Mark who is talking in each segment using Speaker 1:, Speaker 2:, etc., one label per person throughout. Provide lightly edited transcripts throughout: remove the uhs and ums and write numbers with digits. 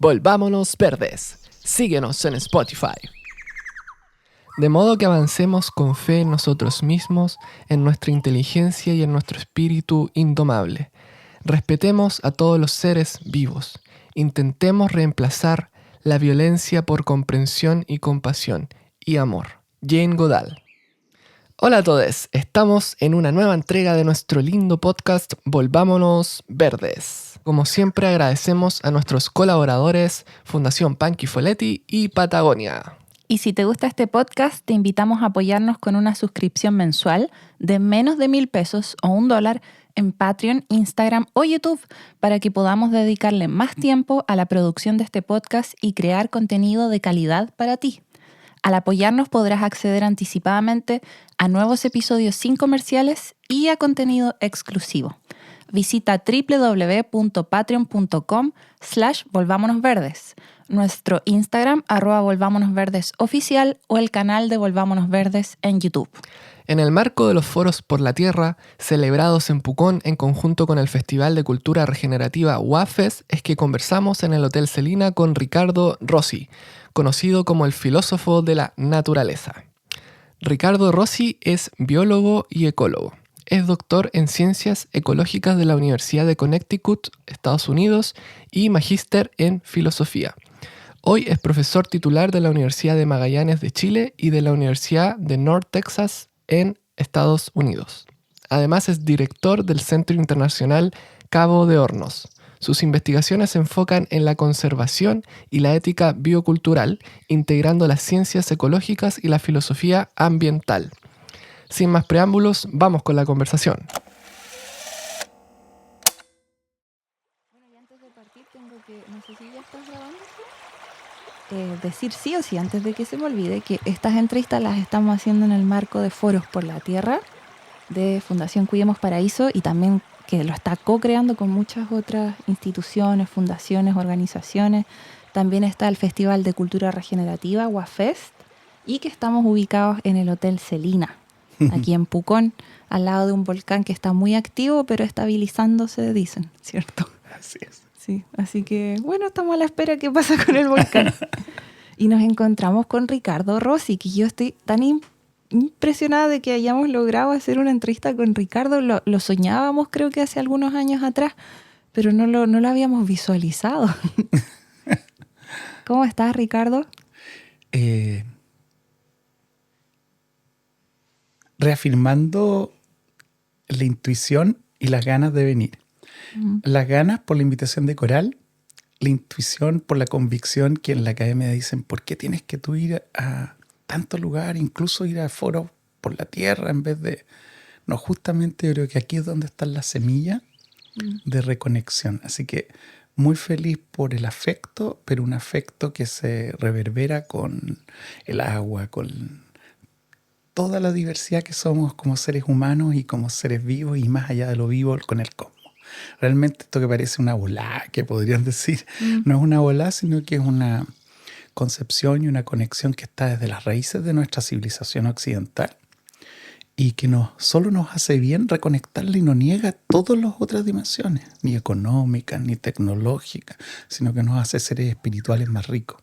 Speaker 1: Volvámonos verdes. Síguenos en Spotify. De modo que avancemos con fe en nosotros mismos, en nuestra inteligencia y en nuestro espíritu indomable. Respetemos a todos los seres vivos. Intentemos reemplazar la violencia por comprensión y compasión y amor. Jane Goodall. Hola a todos, estamos en una nueva entrega de nuestro lindo podcast Volvámonos Verdes. Como siempre agradecemos a nuestros colaboradores Fundación Panchi Folletti y Patagonia.
Speaker 2: Y si te gusta este podcast, te invitamos a apoyarnos con una suscripción mensual de menos de $1,000 o $1 en Patreon, Instagram o YouTube para que podamos dedicarle más tiempo a la producción de este podcast y crear contenido de calidad para ti. Al apoyarnos podrás acceder anticipadamente a nuevos episodios sin comerciales y a contenido exclusivo. Visita www.patreon.com/volvámonosverdes, nuestro Instagram @volvámonosverdesoficial o el canal de Volvámonos Verdes en YouTube.
Speaker 1: En el marco de los Foros por la Tierra, celebrados en Pucón en conjunto con el Festival de Cultura Regenerativa WAFES, es que conversamos en el Hotel Celina con Ricardo Rossi, conocido como el filósofo de la naturaleza. Ricardo Rossi es biólogo y ecólogo. Es doctor en Ciencias Ecológicas de la Universidad de Connecticut, Estados Unidos, y magíster en Filosofía. Hoy es profesor titular de la Universidad de Magallanes de Chile y de la Universidad de North Texas en Estados Unidos. Además es director del Centro Internacional Cabo de Hornos. Sus investigaciones se enfocan en la conservación y la ética biocultural, integrando las ciencias ecológicas y la filosofía ambiental. Sin más preámbulos, vamos con la conversación.
Speaker 2: Bueno, y antes de partir tengo que, no sé si ya estás grabando, decir sí o sí, antes de que se me olvide, que estas entrevistas las estamos haciendo en el marco de Foros por la Tierra de Fundación Cuidemos Paraíso y también que lo está co-creando con muchas otras instituciones, fundaciones, organizaciones. También está el Festival de Cultura Regenerativa, WAFEST, y que estamos ubicados en el Hotel Celina, aquí en Pucón, al lado de un volcán que está muy activo, pero estabilizándose, dicen, ¿cierto?
Speaker 3: Así es.
Speaker 2: Sí, así que, bueno, estamos a la espera qué pasa con el volcán. Y nos encontramos con Ricardo Rossi, que yo estoy tan impresionada de que hayamos logrado hacer una entrevista con Ricardo. Lo soñábamos, creo que hace algunos años atrás, pero no lo habíamos visualizado. ¿Cómo estás, Ricardo?
Speaker 3: Reafirmando la intuición y las ganas de venir. Las ganas por la invitación de Coral, la intuición por la convicción que en la academia dicen, ¿por qué tienes que tú ir a tantos lugares, incluso ir a foros por la tierra en vez de... No, justamente yo creo que aquí es donde están las semillas de reconexión. Así que muy feliz por el afecto, pero un afecto que se reverbera con el agua, con toda la diversidad que somos como seres humanos y como seres vivos y más allá de lo vivo con el cosmos. Realmente esto que parece una volada, que podrían decir, no es una volada, sino que es una concepción y una conexión que está desde las raíces de nuestra civilización occidental y que solo nos hace bien reconectarla y no niega todas las otras dimensiones, ni económicas, ni tecnológicas, sino que nos hace seres espirituales más ricos.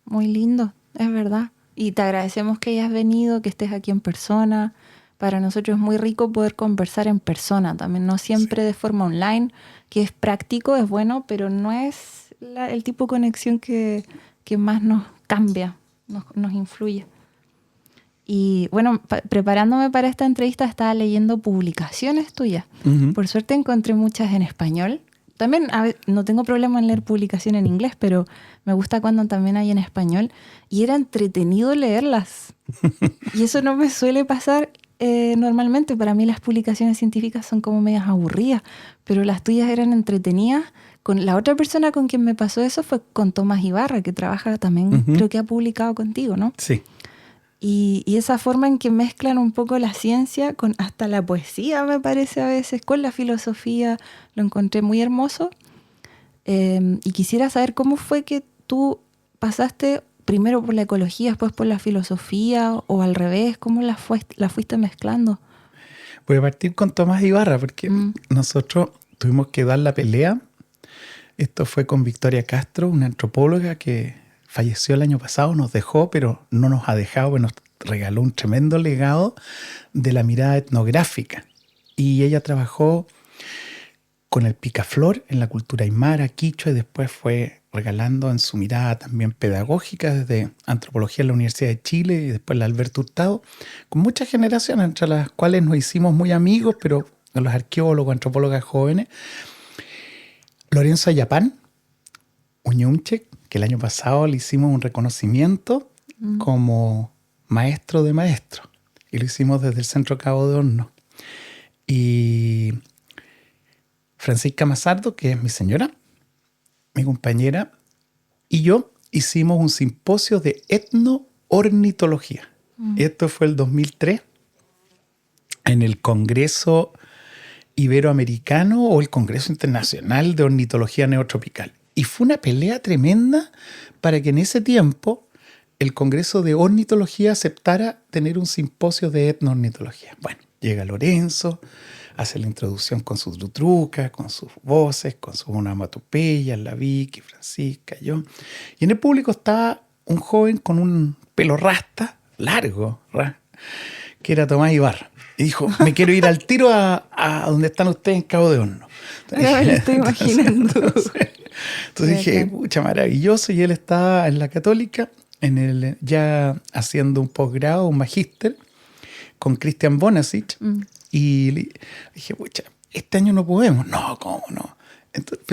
Speaker 2: Muy lindo, es verdad. Y te agradecemos que hayas venido, que estés aquí en persona. Para nosotros es muy rico poder conversar en persona también, no siempre de forma online, que es práctico, es bueno, pero no es el tipo de conexión que más nos cambia, nos influye. Y bueno, preparándome para esta entrevista estaba leyendo publicaciones tuyas. Por suerte encontré muchas en español. También no tengo problema en leer publicaciones en inglés, pero me gusta cuando también hay en español. Y era entretenido leerlas. Y eso no me suele pasar normalmente. Para mí las publicaciones científicas son como medias aburridas, pero las tuyas eran entretenidas. Con la otra persona con quien me pasó eso fue con Tomás Ibarra, que trabaja también, creo que ha publicado contigo, ¿no?
Speaker 3: Sí.
Speaker 2: Y esa forma en que mezclan un poco la ciencia con hasta la poesía, me parece a veces, con la filosofía, lo encontré muy hermoso. Y quisiera saber cómo fue que tú pasaste primero por la ecología, después por la filosofía, o al revés, ¿cómo la fuiste mezclando?
Speaker 3: Voy a partir con Tomás Ibarra, porque nosotros tuvimos que dar la pelea Esto fue con Victoria Castro, una antropóloga que falleció el año pasado, nos dejó, pero no nos ha dejado, pues nos regaló un tremendo legado de la mirada etnográfica. Y ella trabajó con el picaflor en la cultura aymara, quichua, y después fue regalando en su mirada también pedagógica desde antropología en la Universidad de Chile y después la Alberto Hurtado, con muchas generaciones, entre las cuales nos hicimos muy amigos, pero los arqueólogos, antropólogas jóvenes. Lorenzo Ayapán, Uñumche, que el año pasado le hicimos un reconocimiento como maestro de maestros, y lo hicimos desde el Centro Cabo de Hornos. Y Francisca Mazardo, que es mi señora, mi compañera, y yo hicimos un simposio de etnoornitología. Esto fue el 2003 en el Congreso Iberoamericano o el Congreso Internacional de Ornitología Neotropical. Y fue una pelea tremenda para que en ese tiempo el Congreso de Ornitología aceptara tener un simposio de etnoornitología. Bueno, llega Lorenzo, hace la introducción con sus drutrucas, con sus voces, con sus onomatopeyas, la Vicky, Francisca, yo. Y en el público estaba un joven con un pelo rasta, largo, que era Tomás Ibarra. Y dijo, me quiero ir al tiro a donde están ustedes en Cabo de Hornos.
Speaker 2: Me lo estoy imaginando.
Speaker 3: Entonces dije, pucha, maravilloso. Y él estaba en la Católica, ya haciendo un posgrado, un magíster, con Christian Bonasich. Y le dije, pucha, este año no podemos. No, ¿cómo no? Entonces,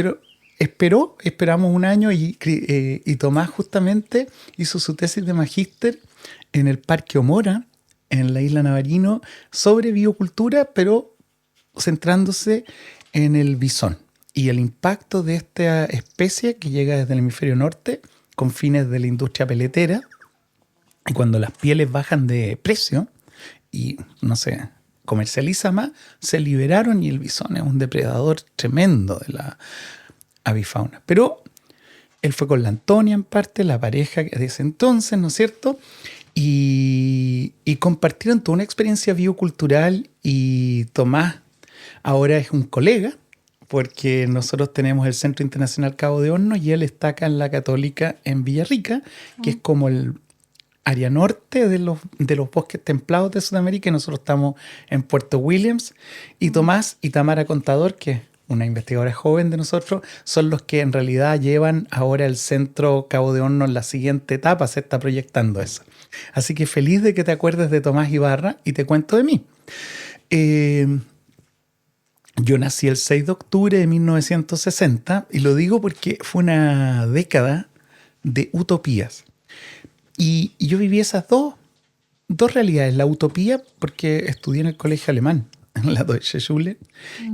Speaker 3: pero esperamos un año y Tomás justamente hizo su tesis de magíster en el Parque Omora, en la isla Navarino, sobre biocultura, pero centrándose en el bisón y el impacto de esta especie que llega desde el hemisferio norte con fines de la industria peletera. Y cuando las pieles bajan de precio y no se comercializa más, se liberaron y el bisón es un depredador tremendo de la avifauna. Pero él fue con la Antonia en parte, la pareja de ese entonces, ¿no es cierto? Y compartieron toda una experiencia biocultural y Tomás ahora es un colega porque nosotros tenemos el Centro Internacional Cabo de Hornos y él está acá en la Católica en Villarrica, que es como el área norte de los bosques templados de Sudamérica, y nosotros estamos en Puerto Williams. Y Tomás y Tamara Contador, que es una investigadora joven de nosotros, son los que en realidad llevan ahora el Centro Cabo de Hornos en la siguiente etapa, se está proyectando eso. Así que feliz de que te acuerdes de Tomás Ibarra y te cuento de mí. Yo nací el 6 de octubre de 1960 y lo digo porque fue una década de utopías. Y yo viví esas dos realidades. La utopía porque estudié en el colegio alemán, en la Deutsche Schule,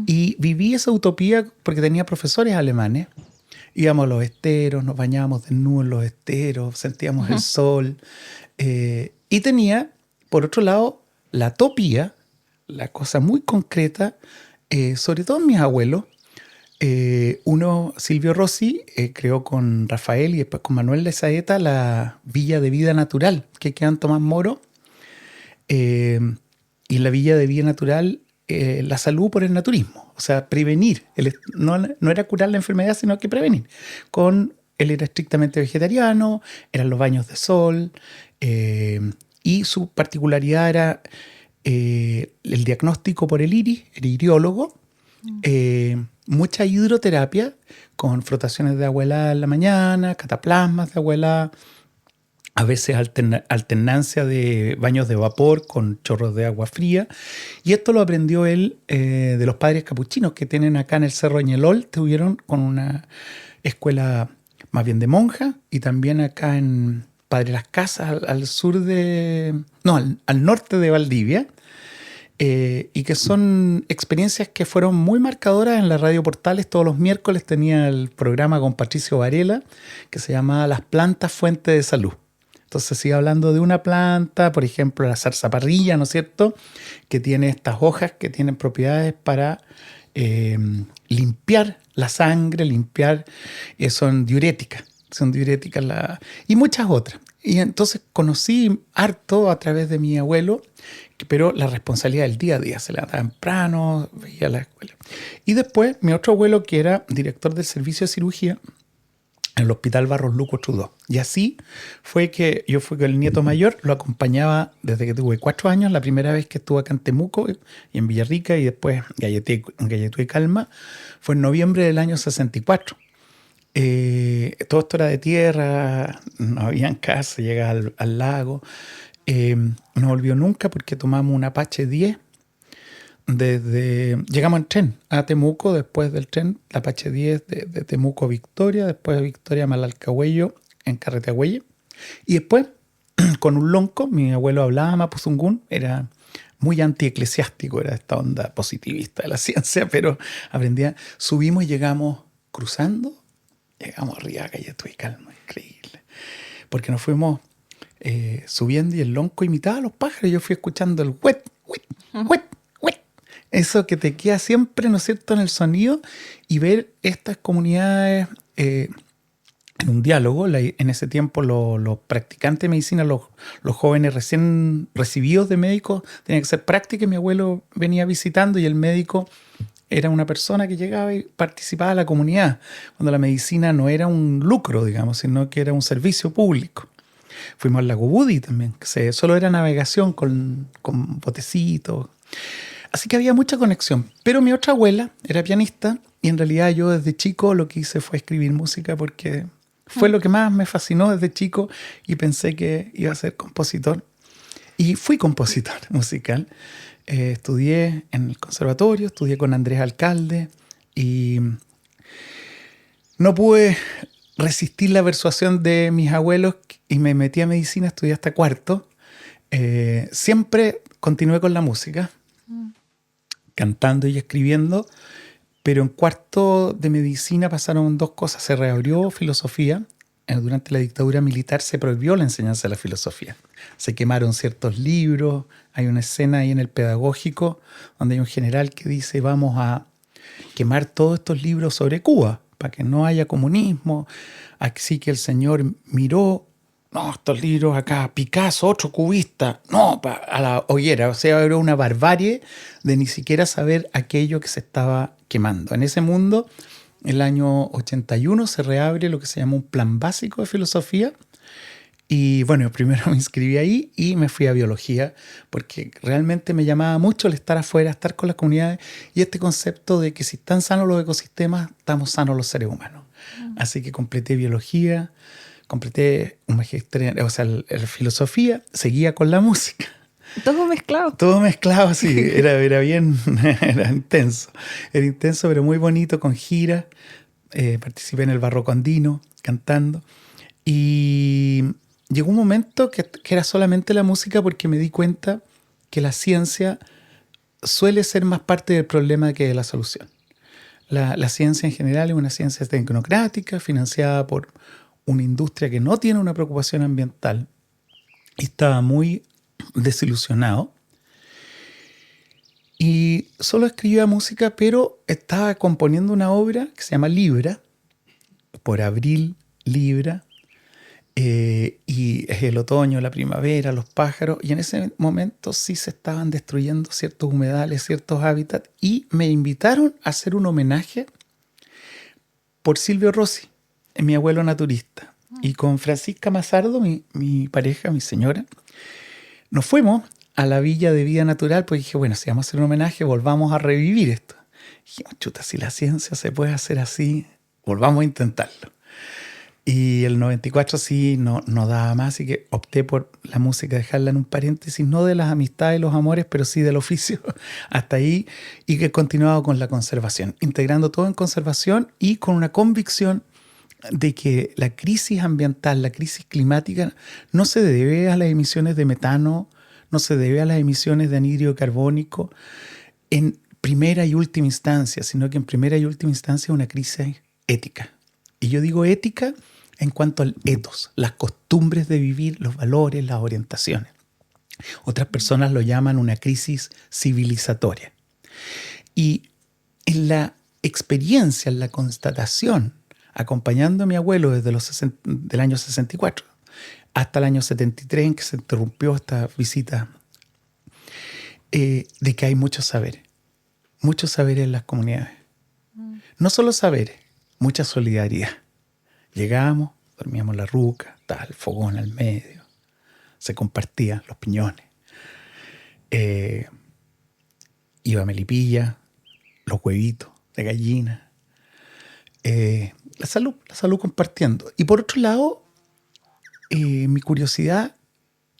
Speaker 3: y viví esa utopía porque tenía profesores alemanes. Íbamos a los esteros, nos bañábamos desnudos en los esteros, sentíamos el sol. Y tenía, por otro lado, la topía, la cosa muy concreta, sobre todo mis abuelos. Uno, Silvio Rossi, creó con Rafael y después con Manuel de Saeta la Villa de Vida Natural, que queda en Tomás Moro. Y en la Villa de Vida Natural, la salud por el naturismo, o sea, prevenir. No era curar la enfermedad, sino que prevenir. Él era estrictamente vegetariano, eran los baños de sol, y su particularidad era el diagnóstico por el iris, el iriólogo, mucha hidroterapia con frotaciones de agua helada en la mañana, cataplasmas de agua helada, a veces alternancia de baños de vapor con chorros de agua fría. Y esto lo aprendió él de los padres capuchinos que tienen acá en el Cerro Ñelol, tuvieron con una escuela más bien de monja, y también acá en Padre Las Casas, al norte de Valdivia. Y que son experiencias que fueron muy marcadoras en la Radio Portales. Todos los miércoles tenía el programa con Patricio Varela que se llamaba Las plantas fuente de salud. Entonces sigue hablando de una planta, por ejemplo la zarzaparrilla, ¿no es cierto?, que tiene estas hojas que tienen propiedades para limpiar la sangre, son diuréticas y muchas otras. Y entonces conocí harto a través de mi abuelo, pero la responsabilidad del día a día, se levantaba temprano, veía la escuela. Y después mi otro abuelo, que era director del servicio de cirugía en el Hospital Barros Luco Trudó. Y así fue que yo fui con el nieto mayor, lo acompañaba desde que tuve 4 años, la primera vez que estuve acá en Temuco y en Villarrica, y después en Galletú y Calma, fue en noviembre del año 64. Todo esto era de tierra, no había casa, llegaba al lago. No volvió nunca porque tomamos un Apache 10. Llegamos en tren a Temuco, después del tren, la Apache 10 de Temuco a Victoria, después de Victoria a Malalcahuello, en Carreteagüelle. Y después, con un lonco, mi abuelo hablaba mapuzungún, era muy antieclesiástico, era esta onda positivista de la ciencia, pero aprendía. Subimos y llegamos cruzando. Llegamos arriba a Galletú y Calma, increíble. Porque nos fuimos subiendo y el lonco imitaba a los pájaros. Yo fui escuchando el huet, huet, huet, huet. Eso que te queda siempre, ¿no es cierto?, en el sonido, y ver estas comunidades en un diálogo. En ese tiempo los practicantes de medicina, los jóvenes recién recibidos de médicos, tenían que hacer práctica, y mi abuelo venía visitando y el médico era una persona que llegaba y participaba de la comunidad, cuando la medicina no era un lucro, digamos, sino que era un servicio público. Fuimos al lago Budi también, que solo era navegación con botecitos. Así que había mucha conexión. Pero mi otra abuela era pianista y en realidad yo desde chico lo que hice fue escribir música porque fue lo que más me fascinó desde chico y pensé que iba a ser compositor. Y fui compositor musical. Estudié en el conservatorio, estudié con Andrés Alcalde y no pude resistir la persuasión de mis abuelos y me metí a medicina, estudié hasta cuarto. Siempre continué con la música, cantando y escribiendo, pero en cuarto de medicina pasaron 2 cosas. Se reabrió filosofía. Durante la dictadura militar se prohibió la enseñanza de la filosofía. Se quemaron ciertos libros. Hay una escena ahí en el pedagógico donde hay un general que dice: vamos a quemar todos estos libros sobre Cuba para que no haya comunismo. Así que el señor miró: no, estos libros acá, Picasso, otro cubista, no, a la hoguera. O sea, era una barbarie de ni siquiera saber aquello que se estaba quemando. En ese mundo, el año 81 se reabre lo que se llama un plan básico de filosofía. Y bueno, primero me inscribí ahí y me fui a biología porque realmente me llamaba mucho el estar afuera, estar con las comunidades y este concepto de que si están sanos los ecosistemas, estamos sanos los seres humanos. Así que completé biología, completé un magisterio, o sea, la filosofía, seguía con la música.
Speaker 2: Todo mezclado.
Speaker 3: Todo mezclado, sí. Era bien, era intenso. Era intenso, pero muy bonito, con giras. Participé en el Barroco Andino, cantando. Y llegó un momento que era solamente la música porque me di cuenta que la ciencia suele ser más parte del problema que de la solución. La ciencia en general es una ciencia tecnocrática, financiada por una industria que no tiene una preocupación ambiental. Y estaba muy desilusionado y solo escribía música, pero estaba componiendo una obra que se llama Libra, por Abril Libra, y es el otoño, la primavera, los pájaros, y en ese momento sí se estaban destruyendo ciertos humedales, ciertos hábitats, y me invitaron a hacer un homenaje por Silvio Rossi, mi abuelo naturista, y con Francisca Mazardo, mi pareja, mi señora, nos fuimos a la Villa de Vida Natural, porque dije, bueno, si vamos a hacer un homenaje, volvamos a revivir esto. Y dijimos, chuta, si la ciencia se puede hacer así, volvamos a intentarlo. Y el 94 sí no daba más, así que opté por la música, dejarla en un paréntesis, no de las amistades, los amores, pero sí del oficio, hasta ahí, y que he continuado con la conservación, integrando todo en conservación y con una convicción de que la crisis ambiental, la crisis climática, no se debe a las emisiones de metano, no se debe a las emisiones de anhídrido carbónico en primera y última instancia, sino que en primera y última instancia es una crisis ética. Y yo digo ética en cuanto al ethos, las costumbres de vivir, los valores, las orientaciones. Otras personas lo llaman una crisis civilizatoria. Y en la experiencia, en la constatación, acompañando a mi abuelo desde del año 64, hasta el año 73 en que se interrumpió esta visita, de que hay muchos saberes en las comunidades. No solo saberes, mucha solidaridad. Llegábamos, dormíamos la ruca, estaba el fogón al medio, se compartían los piñones. Iba Melipilla, los huevitos de gallina. La salud compartiendo. Y por otro lado, mi curiosidad,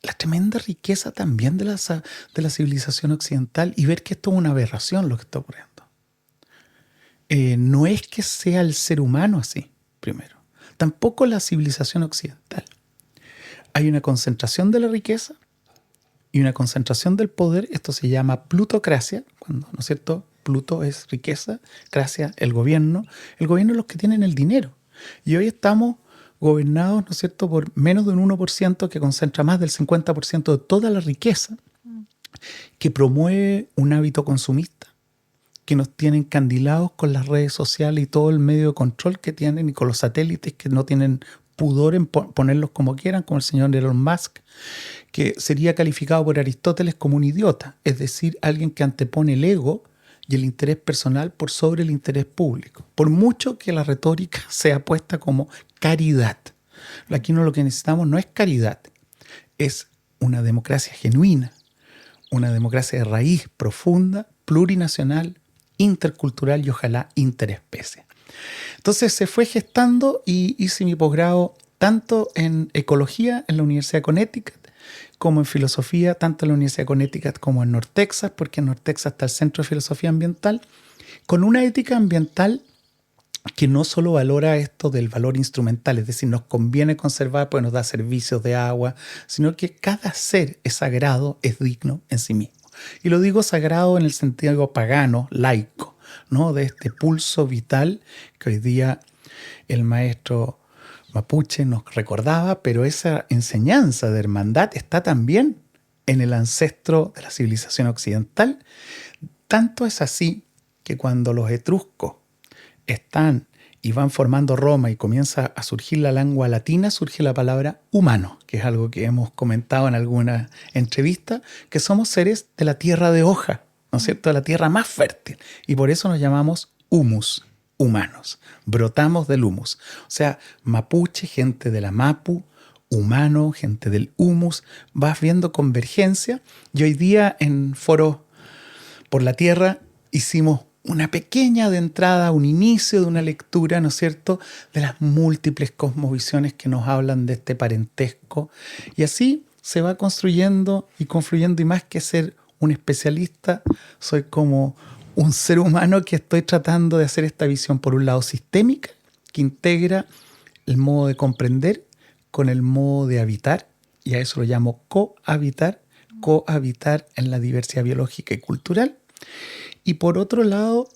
Speaker 3: la tremenda riqueza también de la civilización occidental y ver que esto es una aberración lo que está ocurriendo. No es que sea el ser humano así, primero. Tampoco la civilización occidental. Hay una concentración de la riqueza y una concentración del poder. Esto se llama plutocracia, cuando, ¿no es cierto?, Pluto es riqueza, cracia el gobierno. El gobierno es los que tienen el dinero. Y hoy estamos gobernados, ¿no es cierto?, por menos de un 1% que concentra más del 50% de toda la riqueza, que promueve un hábito consumista, que nos tienen candilados con las redes sociales y todo el medio de control que tienen y con los satélites que no tienen pudor en ponerlos como quieran, como el señor Elon Musk, que sería calificado por Aristóteles como un idiota, es decir, alguien que antepone el ego y el interés personal por sobre el interés público, por mucho que la retórica sea puesta como caridad. Aquí lo que necesitamos no es caridad, es una democracia genuina, una democracia de raíz profunda, plurinacional, intercultural y ojalá interespecie. Entonces se fue gestando y hice mi posgrado tanto en ecología en la Universidad de Connecticut como en filosofía, tanto en la Universidad de Connecticut como en North Texas, porque en North Texas está el Centro de Filosofía Ambiental, con una ética ambiental que no solo valora esto del valor instrumental, es decir, nos conviene conservar porque nos da servicios de agua, sino que cada ser es sagrado, es digno en sí mismo. Y lo digo sagrado en el sentido pagano, laico, ¿no?, de este pulso vital que hoy día el maestro mapuche nos recordaba, pero esa enseñanza de hermandad está también en el ancestro de la civilización occidental. Tanto es así que cuando los etruscos están y van formando Roma y comienza a surgir la lengua latina, surge la palabra humano, que es algo que hemos comentado en alguna entrevista, que somos seres de la tierra de hoja, ¿no es cierto?, de la tierra más fértil, y por eso nos llamamos humus, humanos, brotamos del humus. O sea, mapuche, gente de la mapu, humano, gente del humus, vas viendo convergencia, y hoy día en Foro por la Tierra hicimos una pequeña de entrada, un inicio de una lectura, ¿no es cierto?, de las múltiples cosmovisiones que nos hablan de este parentesco. Y así se va construyendo y confluyendo, y más que ser un especialista, soy como un ser humano que estoy tratando de hacer esta visión, por un lado, sistémica, que integra el modo de comprender con el modo de habitar, y a eso lo llamo cohabitar en la diversidad biológica y cultural. Y por otro lado,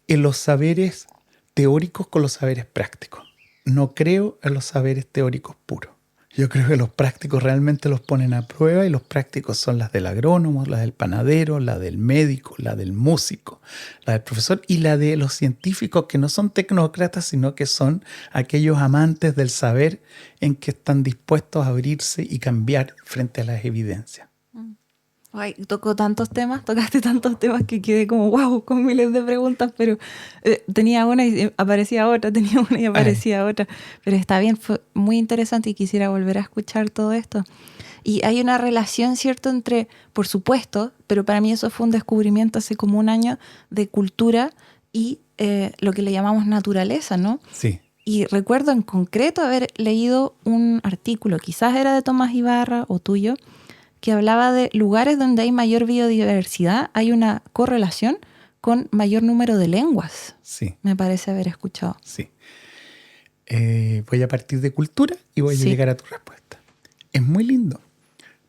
Speaker 3: en los saberes teóricos con los saberes prácticos. No creo en los saberes teóricos puros. Yo creo que los prácticos realmente los ponen a prueba, y los prácticos son las del agrónomo, las del panadero, la del médico, la del músico, la del profesor y la de los científicos, que no son tecnócratas, sino que son aquellos amantes del saber en que están dispuestos a abrirse y cambiar frente a las evidencias.
Speaker 2: Ay, tocaste tantos temas que quedé como wow, con miles de preguntas, pero tenía una y aparecía otra, tenía una y aparecía otra. Pero está bien, fue muy interesante y quisiera volver a escuchar todo esto. Y hay una relación, ¿cierto?, entre, por supuesto, pero para mí eso fue un descubrimiento hace como un año, de cultura y lo que le llamamos naturaleza, ¿no?
Speaker 3: Sí.
Speaker 2: Y recuerdo en concreto haber leído un artículo, quizás era de Tomás Ibarra o tuyo, que hablaba de lugares donde hay mayor biodiversidad, hay una correlación con mayor número de lenguas.
Speaker 3: Sí.
Speaker 2: Me parece haber escuchado.
Speaker 3: Sí. Voy a partir de cultura y voy a llegar a tu respuesta. Es muy lindo,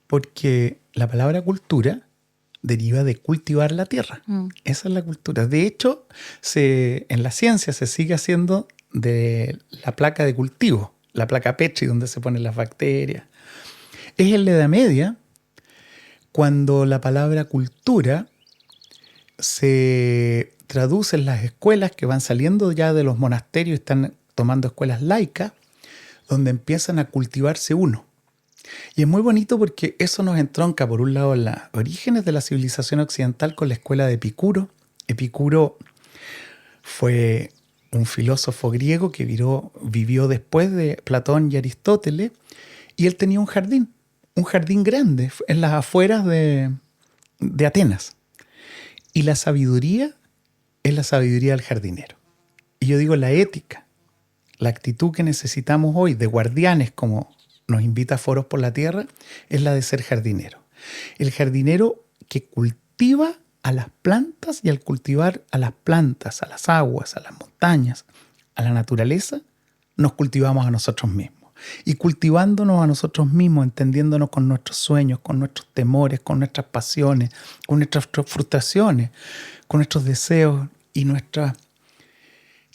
Speaker 3: porque la palabra cultura deriva de cultivar la tierra. Esa es la cultura. De hecho, en la ciencia se sigue haciendo de la placa de cultivo, la placa Petri, donde se ponen las bacterias. Es en la Edad Media cuando la palabra cultura se traduce en las escuelas que van saliendo ya de los monasterios y están tomando escuelas laicas, donde empiezan a cultivarse uno. Y es muy bonito porque eso nos entronca, por un lado, en los orígenes de la civilización occidental con la escuela de Epicuro. Epicuro fue un filósofo griego que vivió después de Platón y Aristóteles, y él tenía un jardín grande en las afueras de Atenas. Y la sabiduría es la sabiduría del jardinero. Y yo digo, la ética, la actitud que necesitamos hoy de guardianes, como nos invita a Foros por la Tierra, es la de ser jardinero. El jardinero que cultiva a las plantas, y al cultivar a las plantas, a las aguas, a las montañas, a la naturaleza, nos cultivamos a nosotros mismos. Y cultivándonos a nosotros mismos, entendiéndonos con nuestros sueños, con nuestros temores, con nuestras pasiones, con nuestras frustraciones, con nuestros deseos y nuestro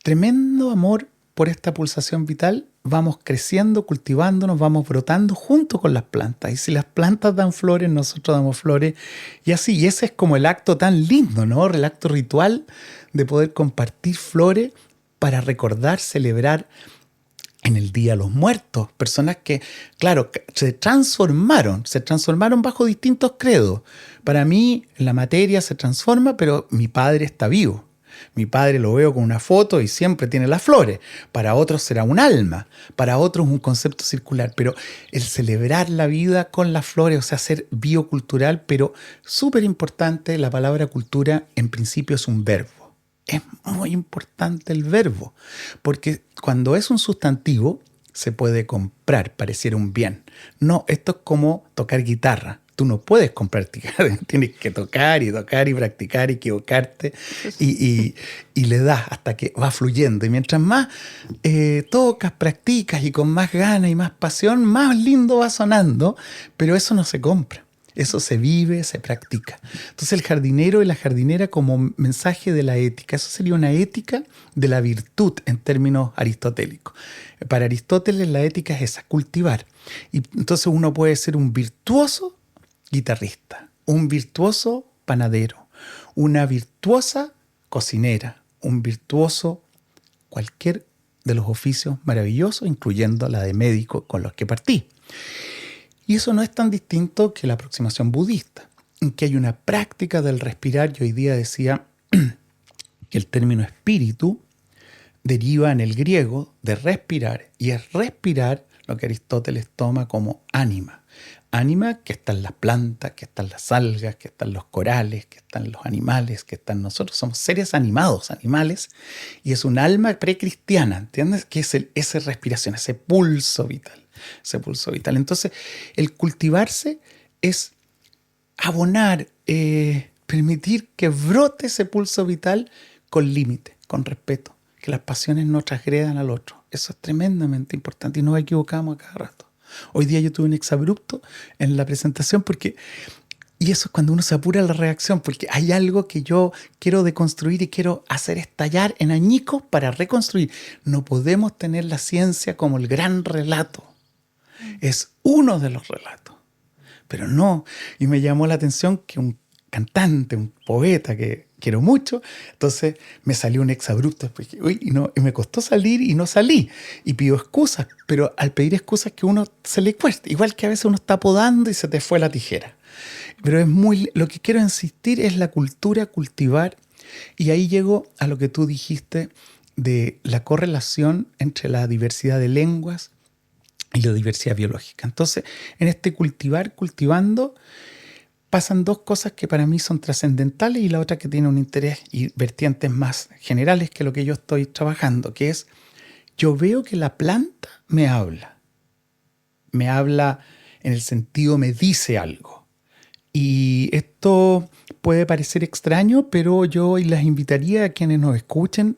Speaker 3: tremendo amor por esta pulsación vital, vamos creciendo, cultivándonos, vamos brotando junto con las plantas. Y si las plantas dan flores, nosotros damos flores. Y así, y ese es como el acto tan lindo, ¿no? El acto ritual de poder compartir flores para recordar, celebrar en el Día de los Muertos. Personas que, claro, se transformaron bajo distintos credos. Para mí, la materia se transforma, pero mi padre está vivo. Mi padre lo veo con una foto y siempre tiene las flores. Para otros será un alma, para otros un concepto circular. Pero el celebrar la vida con las flores, o sea, ser biocultural, pero súper importante, la palabra cultura en principio es un verbo. Es muy importante el verbo, porque cuando es un sustantivo se puede comprar, pareciera un bien. No, esto es como tocar guitarra. Tú no puedes comprar guitarra, tienes que tocar y practicar, equivocarte y le das hasta que va fluyendo. Y mientras más tocas, practicas y con más ganas y más pasión, más lindo va sonando, pero eso no se compra. Eso se vive, se practica. Entonces el jardinero y la jardinera como mensaje de la ética, eso sería una ética de la virtud en términos aristotélicos. Para Aristóteles la ética es esa, cultivar. Y entonces uno puede ser un virtuoso guitarrista, un virtuoso panadero, una virtuosa cocinera, un virtuoso cualquier de los oficios maravillosos, incluyendo la de médico con los que partí. Y eso no es tan distinto que la aproximación budista, en que hay una práctica del respirar. Yo hoy día decía que el término espíritu deriva en el griego de respirar, y es respirar lo que Aristóteles toma como ánima. Ánima que está en las plantas, que están las algas, que están los corales, que están los animales, que están nosotros. Somos seres animados, animales, y es un alma precristiana, ¿entiendes? Que es esa respiración, ese pulso vital. Entonces, el cultivarse es abonar, permitir que brote ese pulso vital con límite, con respeto, que las pasiones no transgredan al otro. Eso es tremendamente importante y nos equivocamos a cada rato. Hoy día yo tuve un exabrupto en la presentación y eso es cuando uno se apura la reacción, porque hay algo que yo quiero deconstruir y quiero hacer estallar en añicos para reconstruir. No podemos tener la ciencia como el gran relato. Es uno de los relatos, pero no. Y me llamó la atención que un cantante, un poeta que quiero mucho, entonces me salió un exabrupto después, y me costó salir y no salí. Y pido excusas, pero al pedir excusas que uno se le cuesta, igual que a veces uno está podando y se te fue la tijera. Pero lo que quiero insistir es la cultura, cultivar, y ahí llego a lo que tú dijiste de la correlación entre la diversidad de lenguas y la diversidad biológica. Entonces, en este cultivando, pasan dos cosas que para mí son trascendentales y la otra que tiene un interés y vertientes más generales que lo que yo estoy trabajando, que es, yo veo que la planta me habla en el sentido, me dice algo. Y esto puede parecer extraño, pero yo las invitaría a quienes nos escuchen,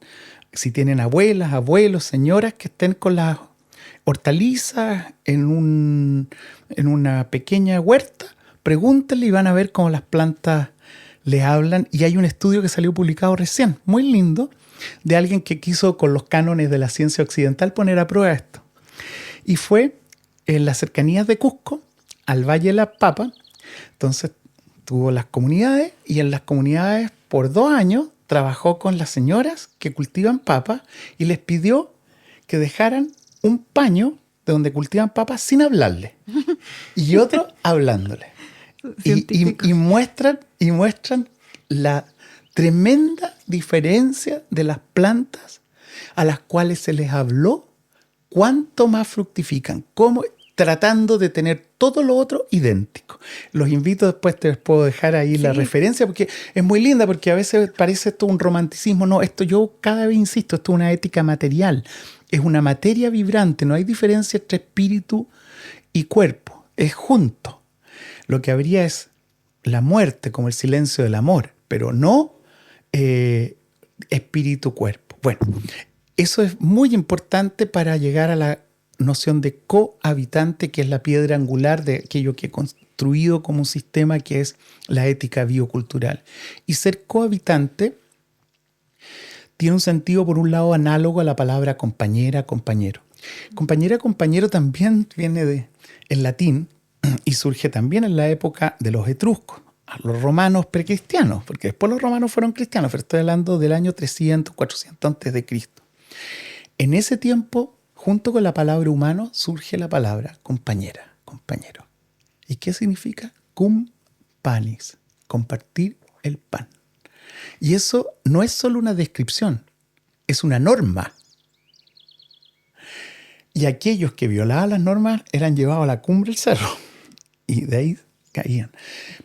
Speaker 3: si tienen abuelas, abuelos, señoras que estén con las hortalizas en una pequeña huerta, pregúntenle y van a ver cómo las plantas les hablan. Y hay un estudio que salió publicado recién, muy lindo, de alguien que quiso con los cánones de la ciencia occidental poner a prueba esto. Y fue en las cercanías de Cusco, al Valle de la Papa. Entonces tuvo las comunidades y en las comunidades por 2 años trabajó con las señoras que cultivan papas y les pidió que dejaran un paño de donde cultivan papas sin hablarle. Y otro hablándole. Y muestran la tremenda diferencia de las plantas a las cuales se les habló, cuánto más fructifican, cómo, tratando de tener todo lo otro idéntico. Los invito, después te puedo dejar ahí la referencia, porque es muy linda, porque a veces parece esto un romanticismo. No, esto yo cada vez insisto, esto es una ética material. Es una materia vibrante, no hay diferencia entre espíritu y cuerpo, es junto. Lo que habría es la muerte como el silencio del amor, pero no espíritu-cuerpo. Bueno, eso es muy importante para llegar a la noción de cohabitante, que es la piedra angular de aquello que he construido como un sistema, que es la ética biocultural. Y ser cohabitante tiene un sentido, por un lado, análogo a la palabra compañera, compañero. Compañera, compañero también viene en latín y surge también en la época de los etruscos, a los romanos precristianos, porque después los romanos fueron cristianos, pero estoy hablando del año 300, 400 antes de Cristo. En ese tiempo, junto con la palabra humano, surge la palabra compañera, compañero. ¿Y qué significa? Cum panis, compartir el pan. Y eso no es solo una descripción, es una norma. Y aquellos que violaban las normas eran llevados a la cumbre del cerro y de ahí caían.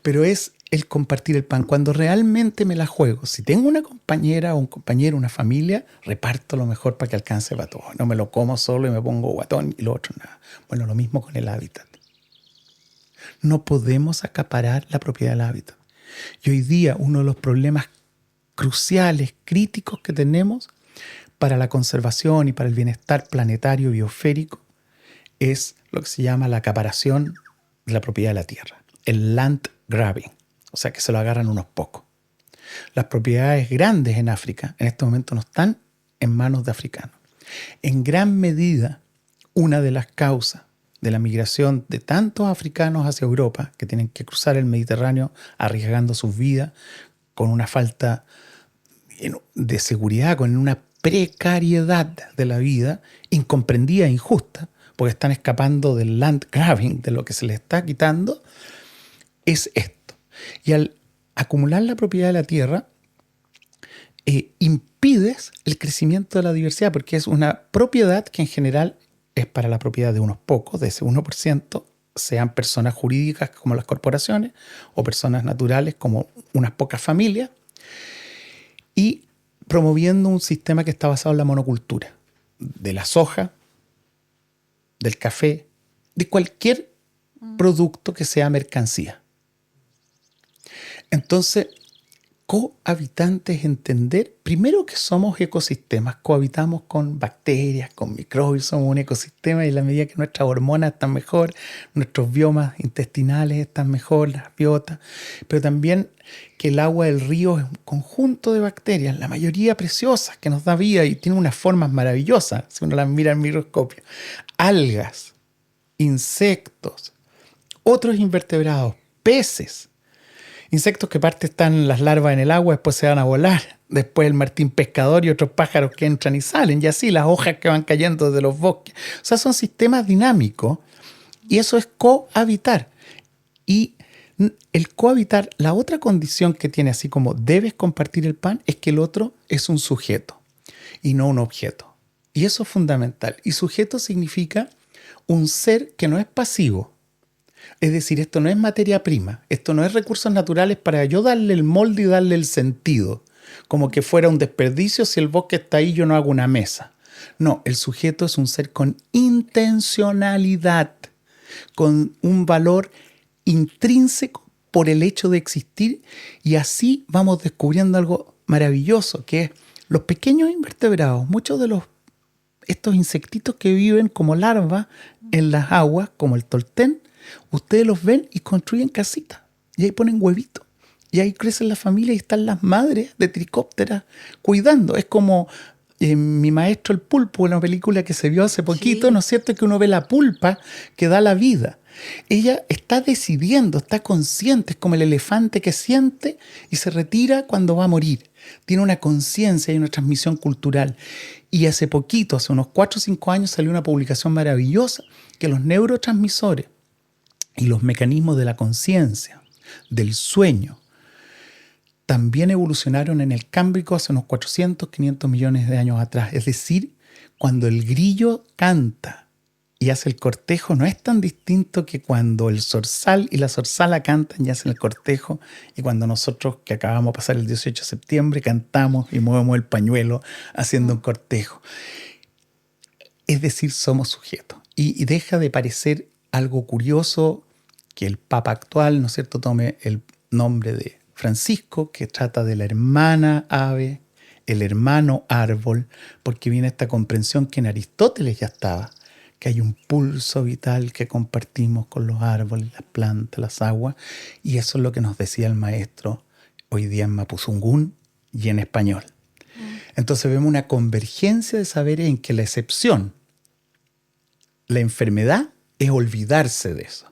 Speaker 3: Pero es el compartir el pan. Cuando realmente me la juego, si tengo una compañera o un compañero, una familia, reparto lo mejor para que alcance para todos. No me lo como solo y me pongo guatón y lo otro nada. Bueno, lo mismo con el hábitat. No podemos acaparar la propiedad del hábitat. Y hoy día uno de los problemas cruciales, críticos que tenemos para la conservación y para el bienestar planetario biosférico es lo que se llama la acaparación de la propiedad de la tierra, el land grabbing, o sea que se lo agarran unos pocos. Las propiedades grandes en África en este momento no están en manos de africanos. En gran medida, una de las causas de la migración de tantos africanos hacia Europa, que tienen que cruzar el Mediterráneo arriesgando sus vidas, con una falta de seguridad, con una precariedad de la vida, incomprendida e injusta, porque están escapando del land grabbing, de lo que se les está quitando, es esto. Y al acumular la propiedad de la tierra, impides el crecimiento de la diversidad, porque es una propiedad que en general es para la propiedad de unos pocos, de ese 1%, sean personas jurídicas como las corporaciones o personas naturales como unas pocas familias, y promoviendo un sistema que está basado en la monocultura, de la soja, del café, de cualquier producto que sea mercancía. Entonces, cohabitante es entender, primero, que somos ecosistemas, cohabitamos con bacterias, con microbios, somos un ecosistema, y en la medida que nuestras hormonas están mejor, nuestros biomas intestinales están mejor, las biotas, pero también que el agua del río es un conjunto de bacterias, la mayoría preciosas, que nos da vida y tiene unas formas maravillosas, si uno las mira en microscopio. Algas, insectos, otros invertebrados, peces, insectos que parte están las larvas en el agua, después se van a volar, después el martín pescador y otros pájaros que entran y salen, y así las hojas que van cayendo de los bosques. O sea, son sistemas dinámicos, y eso es cohabitar. Y el cohabitar, la otra condición que tiene, así como debes compartir el pan, es que el otro es un sujeto y no un objeto. Y eso es fundamental. Y sujeto significa un ser que no es pasivo. Es decir, esto no es materia prima, esto no es recursos naturales para yo darle el molde y darle el sentido, como que fuera un desperdicio si el bosque está ahí yo no hago una mesa. No, el sujeto es un ser con intencionalidad, con un valor intrínseco por el hecho de existir, y así vamos descubriendo algo maravilloso, que es los pequeños invertebrados, muchos de estos insectitos que viven como larvas en las aguas, como el toltén. Ustedes los ven y construyen casitas, y ahí ponen huevitos, y ahí crecen las familias y están las madres de tricópteras cuidando. Es como Mi maestro el pulpo, una película que se vio hace poquito,
Speaker 2: Sí.
Speaker 3: ¿no es cierto? Que uno ve la pulpa que da la vida. Ella está decidiendo, está consciente, es como el elefante que siente y se retira cuando va a morir. Tiene una conciencia y una transmisión cultural. Y hace poquito, hace unos 4 o 5 años, salió una publicación maravillosa que los neurotransmisores y los mecanismos de la conciencia, del sueño, también evolucionaron en el Cámbrico hace unos 400, 500 millones de años atrás. Es decir, cuando el grillo canta y hace el cortejo, no es tan distinto que cuando el zorzal y la zorzala cantan y hacen el cortejo, y cuando nosotros, que acabamos de pasar el 18 de septiembre, cantamos y movemos el pañuelo haciendo un cortejo. Es decir, somos sujetos. Y deja de parecer algo curioso que el Papa actual, ¿no es cierto?, tome el nombre de Francisco, que trata de la hermana ave, el hermano árbol, porque viene esta comprensión que en Aristóteles ya estaba, que hay un pulso vital que compartimos con los árboles, las plantas, las aguas, y eso es lo que nos decía el maestro hoy día en mapuzungún y en español. Entonces vemos una convergencia de saberes en que la excepción, la enfermedad, es olvidarse de eso.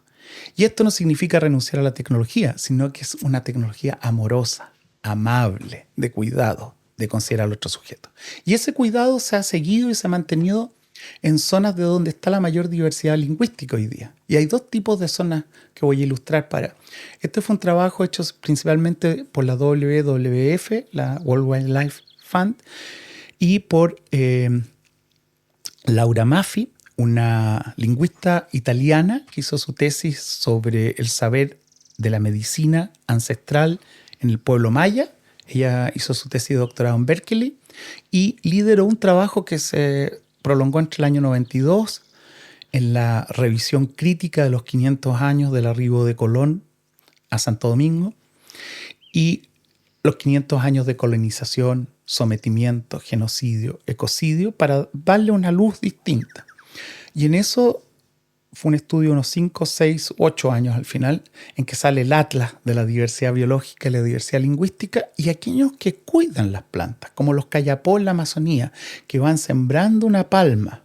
Speaker 3: Y esto no significa renunciar a la tecnología, sino que es una tecnología amorosa, amable, de cuidado, de considerar al otro sujeto. Y ese cuidado se ha seguido y se ha mantenido en zonas de donde está la mayor diversidad lingüística hoy día. Y hay 2 tipos de zonas que voy a ilustrar para. Este fue un trabajo hecho principalmente por la WWF, la World Wildlife Fund, y por Laura Maffi, una lingüista italiana que hizo su tesis sobre el saber de la medicina ancestral en el pueblo maya. Ella hizo su tesis de doctorado en Berkeley y lideró un trabajo que se prolongó entre el año 92 en la revisión crítica de los 500 años del arribo de Colón a Santo Domingo y los 500 años de colonización, sometimiento, genocidio, ecocidio, para darle una luz distinta. Y en eso fue un estudio de unos 5, 6, 8 años al final, en que sale el atlas de la diversidad biológica y la diversidad lingüística, y aquellos que cuidan las plantas, como los Kayapó en la Amazonía, que van sembrando una palma,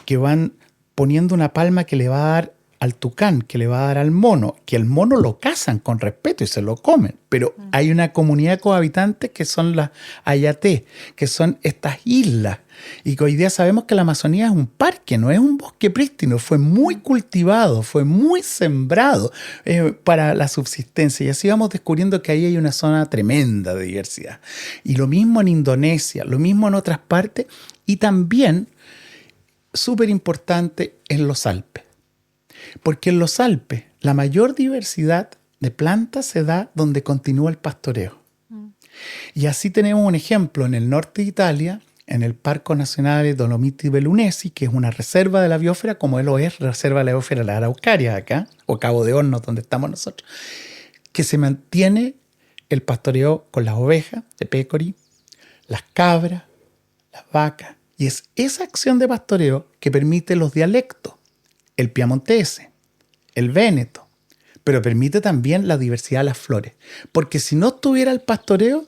Speaker 3: que van poniendo una palma que le va a dar al tucán, que le va a dar al mono, que el mono lo cazan con respeto y se lo comen, pero hay una comunidad de cohabitantes que son las Ayaté, que son estas islas, y que hoy día sabemos que la Amazonía es un parque, no es un bosque prístino, fue muy cultivado, fue muy sembrado para la subsistencia, y así vamos descubriendo que ahí hay una zona tremenda de diversidad. Y lo mismo en Indonesia, lo mismo en otras partes, y también, súper importante, en los Alpes. Porque en los Alpes la mayor diversidad de plantas se da donde continúa el pastoreo. Y así tenemos un ejemplo en el norte de Italia, en el Parco Nacional Dolomiti Bellunesi, que es una reserva de la biosfera, como lo es reserva de la biosfera de la Araucaria acá, o Cabo de Hornos, donde estamos nosotros, que se mantiene el pastoreo con las ovejas de pecorí, las cabras, las vacas, y es esa acción de pastoreo que permite los dialectos, el piamontese, el véneto, pero permite también la diversidad de las flores. Porque si no estuviera el pastoreo,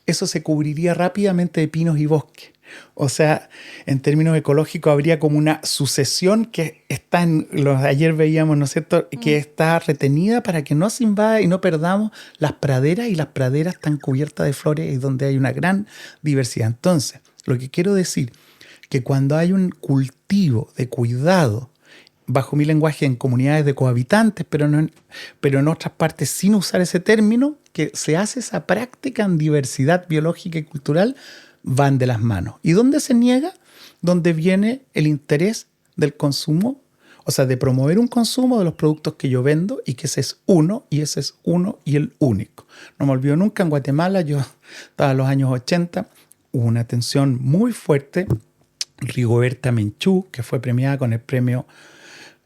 Speaker 3: eso se cubriría rápidamente de pinos y bosques. O sea, en términos ecológicos habría como una sucesión que está ayer veíamos, ¿no es cierto?, que está retenida para que no se invada y no perdamos las praderas, y las praderas están cubiertas de flores y donde hay una gran diversidad. Entonces, lo que quiero decir, que cuando hay un cultivo de cuidado, bajo mi lenguaje, en comunidades de cohabitantes, pero en otras partes sin usar ese término, que se hace esa práctica en diversidad biológica y cultural, van de las manos. ¿Y dónde se niega? Donde viene el interés del consumo, o sea, de promover un consumo de los productos que yo vendo, y que ese es uno, y ese es uno y el único. No me olvido nunca, en Guatemala, yo estaba en los años 80, hubo una tensión muy fuerte. Rigoberta Menchú, que fue premiada con el premio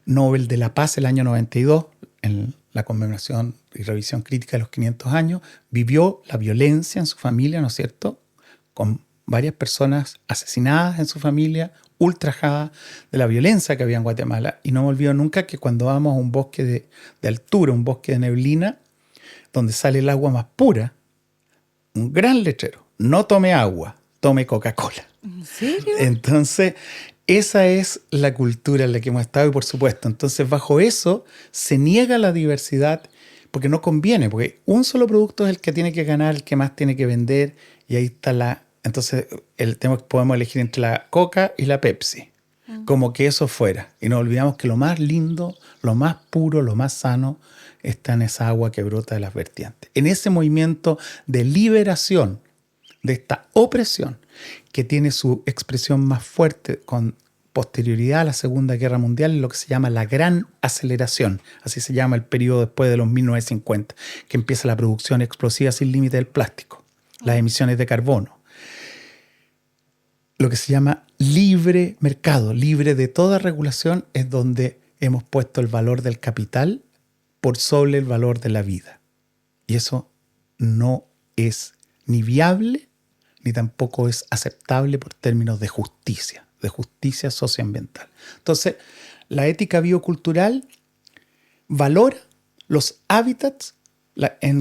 Speaker 3: Nobel de la Paz el año 92, en la conmemoración y revisión crítica de los 500 años, vivió la violencia en su familia, ¿no es cierto?, con varias personas asesinadas en su familia, ultrajadas de la violencia que había en Guatemala. Y no me olvido nunca que cuando vamos a un bosque de altura, un bosque de neblina, donde sale el agua más pura, un gran letrero: no tome agua, tome Coca-Cola.
Speaker 2: ¿En serio?
Speaker 3: Entonces, esa es la cultura en la que hemos estado y por supuesto, entonces bajo eso se niega la diversidad porque no conviene, porque un solo producto es el que tiene que ganar, el que más tiene que vender y ahí está la... Entonces podemos elegir entre la Coca y la Pepsi, como que eso fuera. Y nos olvidamos que lo más lindo, lo más puro, lo más sano está en esa agua que brota de las vertientes. En ese movimiento de liberación de esta opresión que tiene su expresión más fuerte con posterioridad a la Segunda Guerra Mundial, lo que se llama la Gran Aceleración, así se llama el periodo después de los 1950, que empieza la producción explosiva sin límite del plástico, las emisiones de carbono. Lo que se llama libre mercado, libre de toda regulación, es donde hemos puesto el valor del capital por sobre el valor de la vida. Y eso no es ni viable, ni tampoco es aceptable por términos de justicia socioambiental. Entonces, la ética biocultural valora los hábitats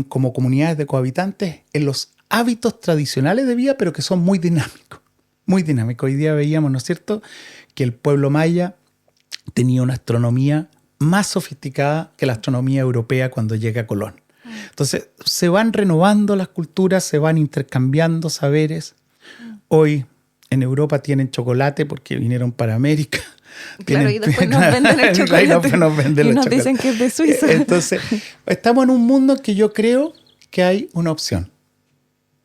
Speaker 3: como comunidades de cohabitantes en los hábitos tradicionales de vida, pero que son muy dinámicos. Muy dinámicos. Hoy día veíamos, ¿no es cierto?, que el pueblo maya tenía una astronomía más sofisticada que la astronomía europea cuando llega Colón. Entonces, se van renovando las culturas, se van intercambiando saberes. Hoy en Europa tienen chocolate porque vinieron para América.
Speaker 2: Claro, y después nos venden el chocolate. Y nos dicen que es de Suiza.
Speaker 3: Entonces, estamos en un mundo que yo creo que hay una opción.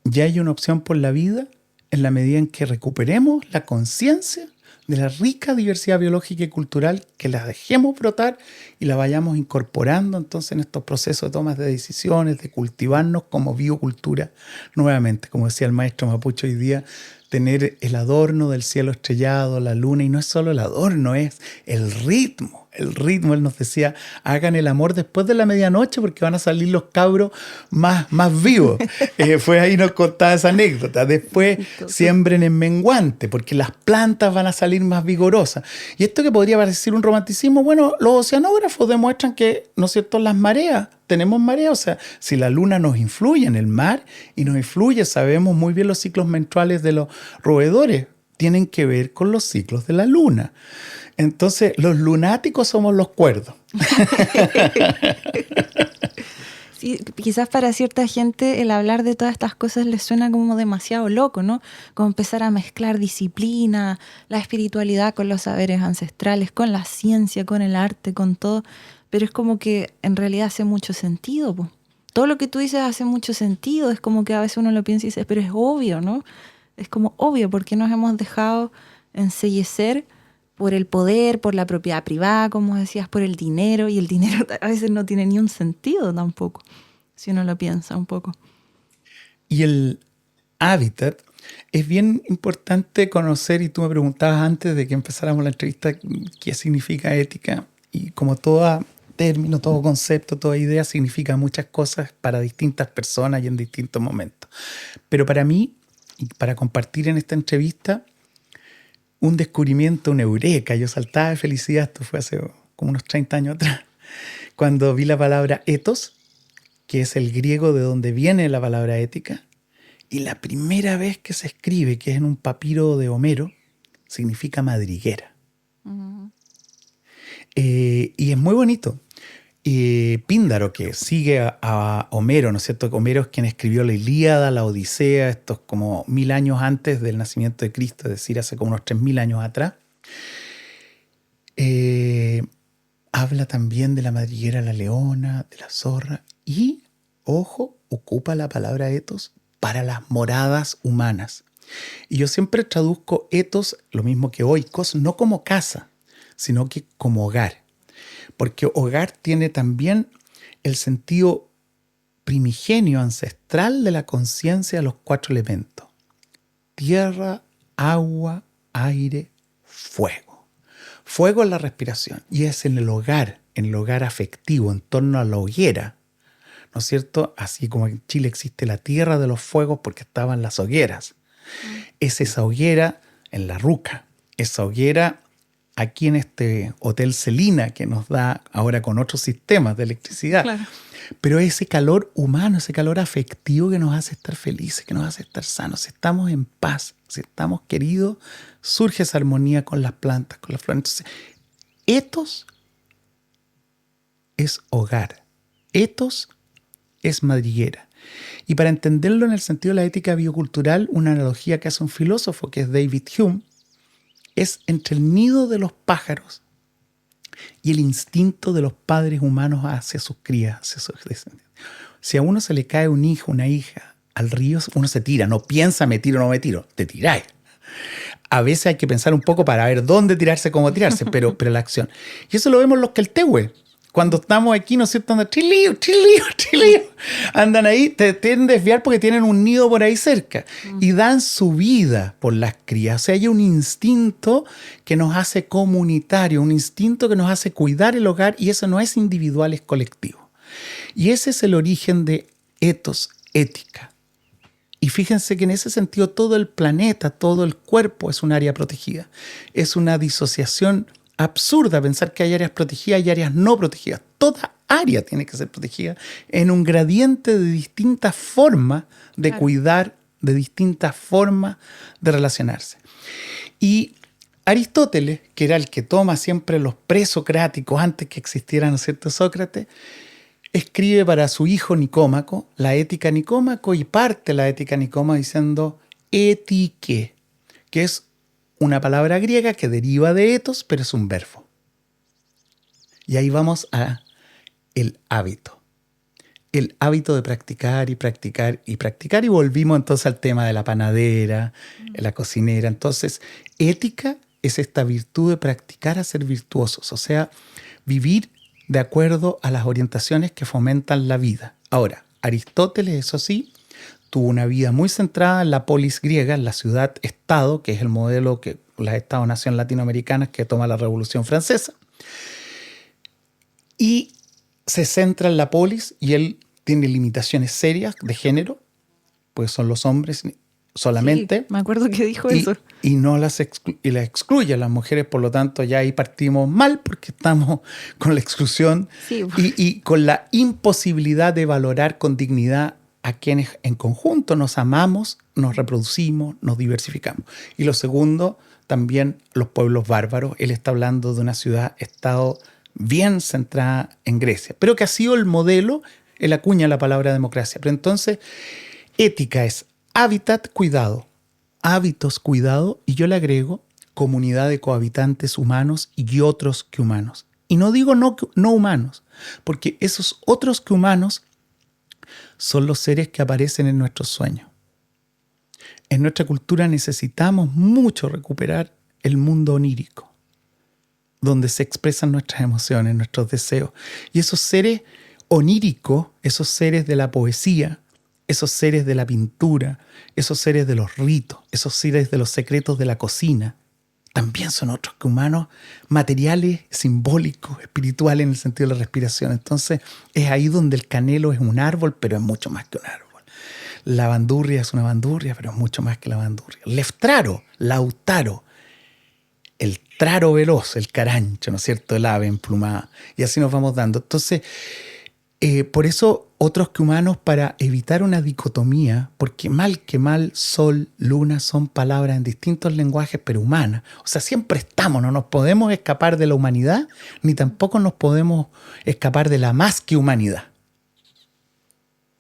Speaker 3: Ya hay una opción por la vida en la medida en que recuperemos la conciencia de la rica diversidad biológica y cultural, que la dejemos brotar y la vayamos incorporando entonces en estos procesos de tomas de decisiones, de cultivarnos como biocultura nuevamente. Como decía el maestro Mapuche hoy día, tener el adorno del cielo estrellado, la luna, y no es solo el adorno, es el ritmo. El ritmo, él nos decía, hagan el amor después de la medianoche porque van a salir los cabros más vivos. Fue ahí nos contaba esa anécdota. Después siembren en menguante porque las plantas van a salir más vigorosas. Y esto que podría parecer un romanticismo, bueno, los oceanógrafos demuestran que, ¿no es cierto?, las mareas, tenemos mareas, o sea, si la luna nos influye en el mar y nos influye, sabemos muy bien los ciclos menstruales de los roedores, tienen que ver con los ciclos de la luna. Entonces, los lunáticos somos los cuerdos.
Speaker 2: Sí, quizás para cierta gente el hablar de todas estas cosas les suena como demasiado loco, ¿no? Como empezar a mezclar disciplina, la espiritualidad con los saberes ancestrales, con la ciencia, con el arte, con todo. Pero es como que en realidad hace mucho sentido, po. Todo lo que tú dices hace mucho sentido. Es como que a veces uno lo piensa y dice, pero es obvio, ¿no? Es como obvio, porque nos hemos dejado encellecer por el poder, por la propiedad privada, como decías, por el dinero, y el dinero a veces no tiene ni un sentido tampoco, si uno lo piensa un poco.
Speaker 3: Y el hábitat es bien importante conocer, y tú me preguntabas antes de que empezáramos la entrevista qué significa ética, y como todo término, todo concepto, toda idea significa muchas cosas para distintas personas y en distintos momentos. Pero para mí, y para compartir en esta entrevista, un descubrimiento, una eureka. Yo saltaba de felicidad, esto fue hace como unos 30 años atrás, cuando vi la palabra ethos, que es el griego de donde viene la palabra ética, y la primera vez que se escribe, que es en un papiro de Homero, significa madriguera. Uh-huh. Y es muy bonito. Píndaro, que sigue a Homero, ¿no es cierto? Homero es quien escribió la Ilíada, la Odisea, estos como 1000 años antes del nacimiento de Cristo, es decir, hace como unos 3000 años atrás. Habla también de la madriguera, la leona, de la zorra y, ojo, ocupa la palabra ethos para las moradas humanas. Y yo siempre traduzco ethos, lo mismo que oikos, no como casa, sino que como hogar. Porque hogar tiene también el sentido primigenio, ancestral de la conciencia de los 4 elementos. Tierra, agua, aire, fuego. Fuego es la respiración y es en el hogar afectivo, en torno a la hoguera, ¿no es cierto? Así como en Chile existe la tierra de los fuegos porque estaban las hogueras. Es esa hoguera en la ruca, esa hoguera aquí en este Hotel Celina que nos da ahora con otros sistemas de electricidad. Claro. Pero ese calor humano, ese calor afectivo que nos hace estar felices, que nos hace estar sanos. Si estamos en paz, Si estamos queridos, surge esa armonía con las plantas, con las flores. Entonces, ethos es hogar. Ethos es madriguera. Y para entenderlo en el sentido de la ética biocultural, una analogía que hace un filósofo, que es David Hume, es entre el nido de los pájaros y el instinto de los padres humanos hacia sus crías, hacia sus descendientes. Si a uno se le cae un hijo, una hija al río, uno se tira, no piensa me tiro o no me tiro, te tiráis. A veces hay que pensar un poco para ver dónde tirarse, cómo tirarse, pero la acción. Y eso lo vemos los Keltehue. Cuando estamos aquí, ¿no es cierto? Andan chilío. Andan ahí, te tienen que desviar porque tienen un nido por ahí cerca. Y dan su vida por las crías. O sea, hay un instinto que nos hace comunitario, un instinto que nos hace cuidar el hogar, y eso no es individual, es colectivo. Y ese es el origen de ethos, ética. Y fíjense que en ese sentido todo el planeta, todo el cuerpo es un área protegida. Es una disociación absurda pensar que hay áreas protegidas y áreas no protegidas. Toda área tiene que ser protegida en un gradiente de distintas formas de cuidar, de distintas formas de relacionarse. Y Aristóteles, que era el que toma siempre los presocráticos antes que existiera, ¿no es cierto?, Sócrates, escribe para su hijo Nicómaco la Ética Nicómaco y parte la Ética Nicómaco diciendo étique, que es una palabra griega que deriva de ethos, pero es un verbo. Y ahí vamos a el hábito. El hábito de practicar y practicar y practicar. Y volvimos entonces al tema de la panadera, la cocinera. Entonces, ética es esta virtud de practicar a ser virtuosos. O sea, vivir de acuerdo a las orientaciones que fomentan la vida. Ahora, Aristóteles, eso sí, tuvo una vida muy centrada en la polis griega, en la ciudad-estado, que es el modelo que las Estados-nación latinoamericanas que toma la Revolución Francesa. Y se centra en la polis, y él tiene limitaciones serias de género, pues son los hombres solamente.
Speaker 2: Sí, me acuerdo que dijo eso.
Speaker 3: Y no las excluye a las mujeres, por lo tanto ya ahí partimos mal porque estamos con la exclusión y con la imposibilidad de valorar con dignidad a quienes en conjunto nos amamos, nos reproducimos, nos diversificamos. Y lo segundo, también los pueblos bárbaros. Él está hablando de una ciudad-estado bien centrada en Grecia, pero que ha sido el modelo. Él acuña la palabra democracia. Pero entonces, ética es hábitat, cuidado, hábitos, cuidado, y yo le agrego comunidad de cohabitantes humanos y otros que humanos. Y no digo no humanos, porque esos otros que humanos son los seres que aparecen en nuestros sueños. En nuestra cultura necesitamos mucho recuperar el mundo onírico, donde se expresan nuestras emociones, nuestros deseos. Y esos seres oníricos, esos seres de la poesía, esos seres de la pintura, esos seres de los ritos, esos seres de los secretos de la cocina, también son otros que humanos, materiales, simbólicos, espirituales en el sentido de la respiración. Entonces es ahí donde el canelo es un árbol, pero es mucho más que un árbol. La bandurria es una bandurria, pero es mucho más que la bandurria. Leftraro, lautaro, el traro veloz, el carancho, ¿no es cierto?, el ave emplumada. Y así nos vamos dando. Entonces, por eso otros que humanos, para evitar una dicotomía, porque mal que mal, sol, luna son palabras en distintos lenguajes, pero humanas. O sea, siempre estamos, no nos podemos escapar de la humanidad, ni tampoco nos podemos escapar de la más que humanidad.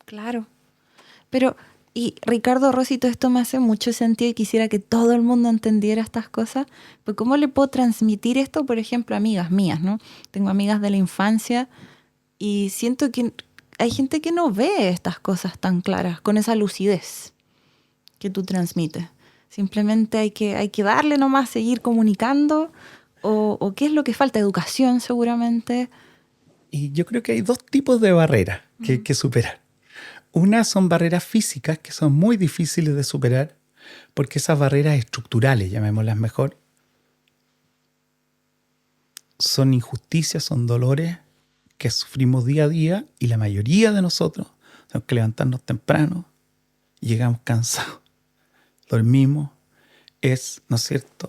Speaker 2: Claro. Pero, y Ricardo, Rosito, esto me hace mucho sentido y quisiera que todo el mundo entendiera estas cosas. Pues, ¿cómo le puedo transmitir esto, por ejemplo, a amigas mías, ¿no? Tengo amigas de la infancia y siento que hay gente que no ve estas cosas tan claras, con esa lucidez que tú transmites. Simplemente hay que darle nomás, seguir comunicando, o qué es lo que falta, educación seguramente.
Speaker 3: Y yo creo que hay dos tipos de barreras que hay que superar. Una son barreras físicas, que son muy difíciles de superar, porque esas barreras estructurales, llamémoslas mejor, son injusticias, son dolores que sufrimos día a día, y la mayoría de nosotros tenemos que levantarnos temprano, llegamos cansados, dormimos, ¿no es cierto?,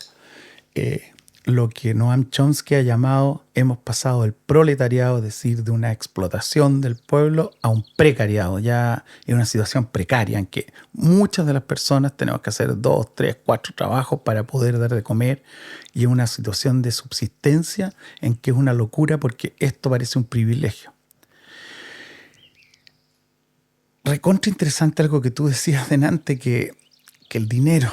Speaker 3: lo que Noam Chomsky ha llamado, hemos pasado del proletariado, es decir, de una explotación del pueblo, a un precariado, ya en una situación precaria en que muchas de las personas tenemos que hacer 2, 3, 4 trabajos para poder dar de comer, y en una situación de subsistencia en que es una locura porque esto parece un privilegio. Recontra interesante algo que tú decías delante, que el dinero,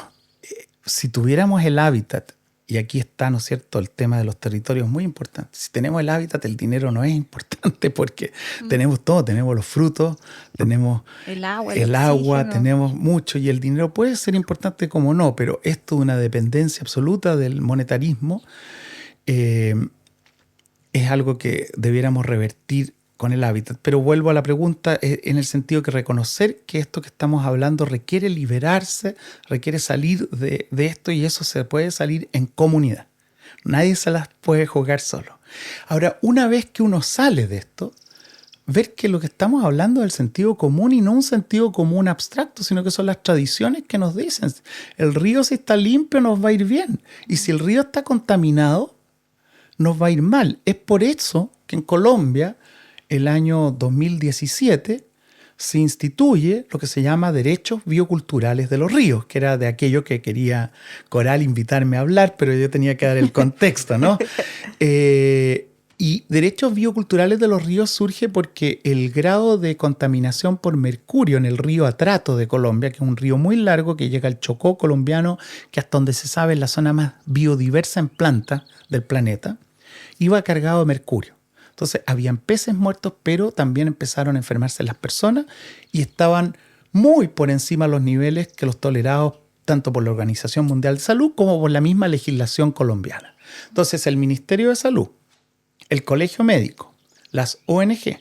Speaker 3: si tuviéramos el hábitat, y aquí está, ¿no es cierto?, el tema de los territorios muy importante. Si tenemos el hábitat, el dinero no es importante porque tenemos todo, tenemos los frutos, tenemos
Speaker 2: el agua,
Speaker 3: tenemos mucho, y el dinero puede ser importante como no, pero esto de una dependencia absoluta del monetarismo es algo que debiéramos revertir con el hábitat. Pero vuelvo a la pregunta en el sentido que reconocer que esto que estamos hablando requiere liberarse, requiere salir de esto, y eso se puede salir en comunidad. Nadie se las puede jugar solo. Ahora, una vez que uno sale de esto, ver que lo que estamos hablando es el sentido común, y no un sentido común abstracto, sino que son las tradiciones que nos dicen: el río, si está limpio, nos va a ir bien, y si el río está contaminado, nos va a ir mal. Es por eso que en Colombia, el año 2017, se instituye lo que se llama derechos bioculturales de los ríos, que era de aquello que quería Coral invitarme a hablar, pero yo tenía que dar el contexto, ¿no? Y derechos bioculturales de los ríos surge porque el grado de contaminación por mercurio en el río Atrato de Colombia, que es un río muy largo que llega al Chocó colombiano, que hasta donde se sabe es la zona más biodiversa en plantas del planeta, iba cargado de mercurio. Entonces, habían peces muertos, pero también empezaron a enfermarse las personas y estaban muy por encima de los niveles que los tolerados tanto por la Organización Mundial de Salud como por la misma legislación colombiana. Entonces, el Ministerio de Salud, el Colegio Médico, las ONG,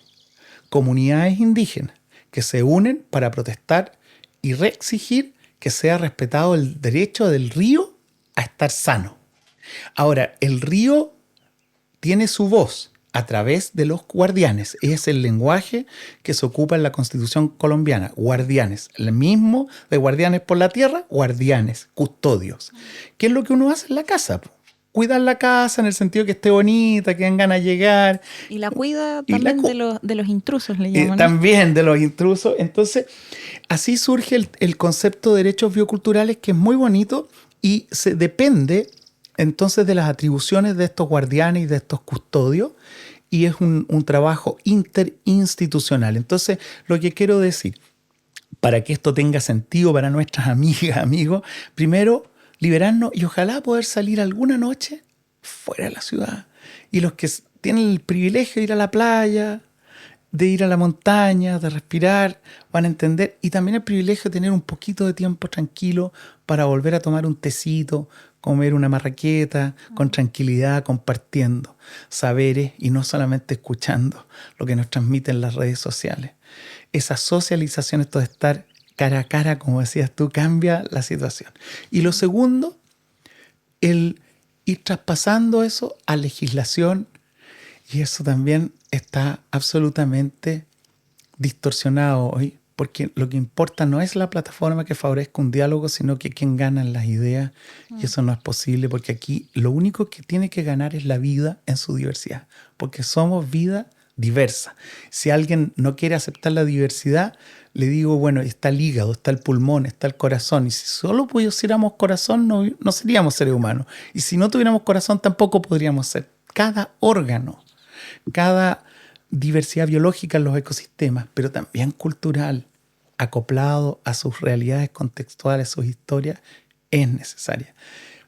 Speaker 3: comunidades indígenas que se unen para protestar y reexigir que sea respetado el derecho del río a estar sano. Ahora, el río tiene su voz a través de los guardianes. Es el lenguaje que se ocupa en la Constitución colombiana. Guardianes. El mismo de guardianes por la tierra, guardianes, custodios. ¿Qué es lo que uno hace en la casa? Cuidar la casa en el sentido que esté bonita, que den ganas de llegar.
Speaker 2: Y la cuida también de los intrusos, le llaman.
Speaker 3: También de los intrusos. Entonces, así surge el concepto de derechos bioculturales, que es muy bonito y se depende entonces de las atribuciones de estos guardianes y de estos custodios, y es un trabajo interinstitucional. Entonces, lo que quiero decir, para que esto tenga sentido para nuestras amigas, amigos, primero, liberarnos y ojalá poder salir alguna noche fuera de la ciudad. Y los que tienen el privilegio de ir a la playa, de ir a la montaña, de respirar, van a entender. Y también el privilegio de tener un poquito de tiempo tranquilo para volver a tomar un tecito, comer una marraqueta con tranquilidad, compartiendo saberes y no solamente escuchando lo que nos transmiten las redes sociales. Esa socialización, esto de estar cara a cara, como decías tú, cambia la situación. Y lo segundo, el ir traspasando eso a legislación, y eso también está absolutamente distorsionado hoy, porque lo que importa no es la plataforma que favorezca un diálogo, sino que quién gana las ideas, y eso no es posible, porque aquí lo único que tiene que ganar es la vida en su diversidad, porque somos vida diversa. Si alguien no quiere aceptar la diversidad, le digo, bueno, está el hígado, está el pulmón, está el corazón, y si solo pusiéramos corazón no seríamos seres humanos, y si no tuviéramos corazón tampoco podríamos ser. Cada órgano, cada diversidad biológica en los ecosistemas, pero también cultural, acoplado a sus realidades contextuales, sus historias, es necesaria.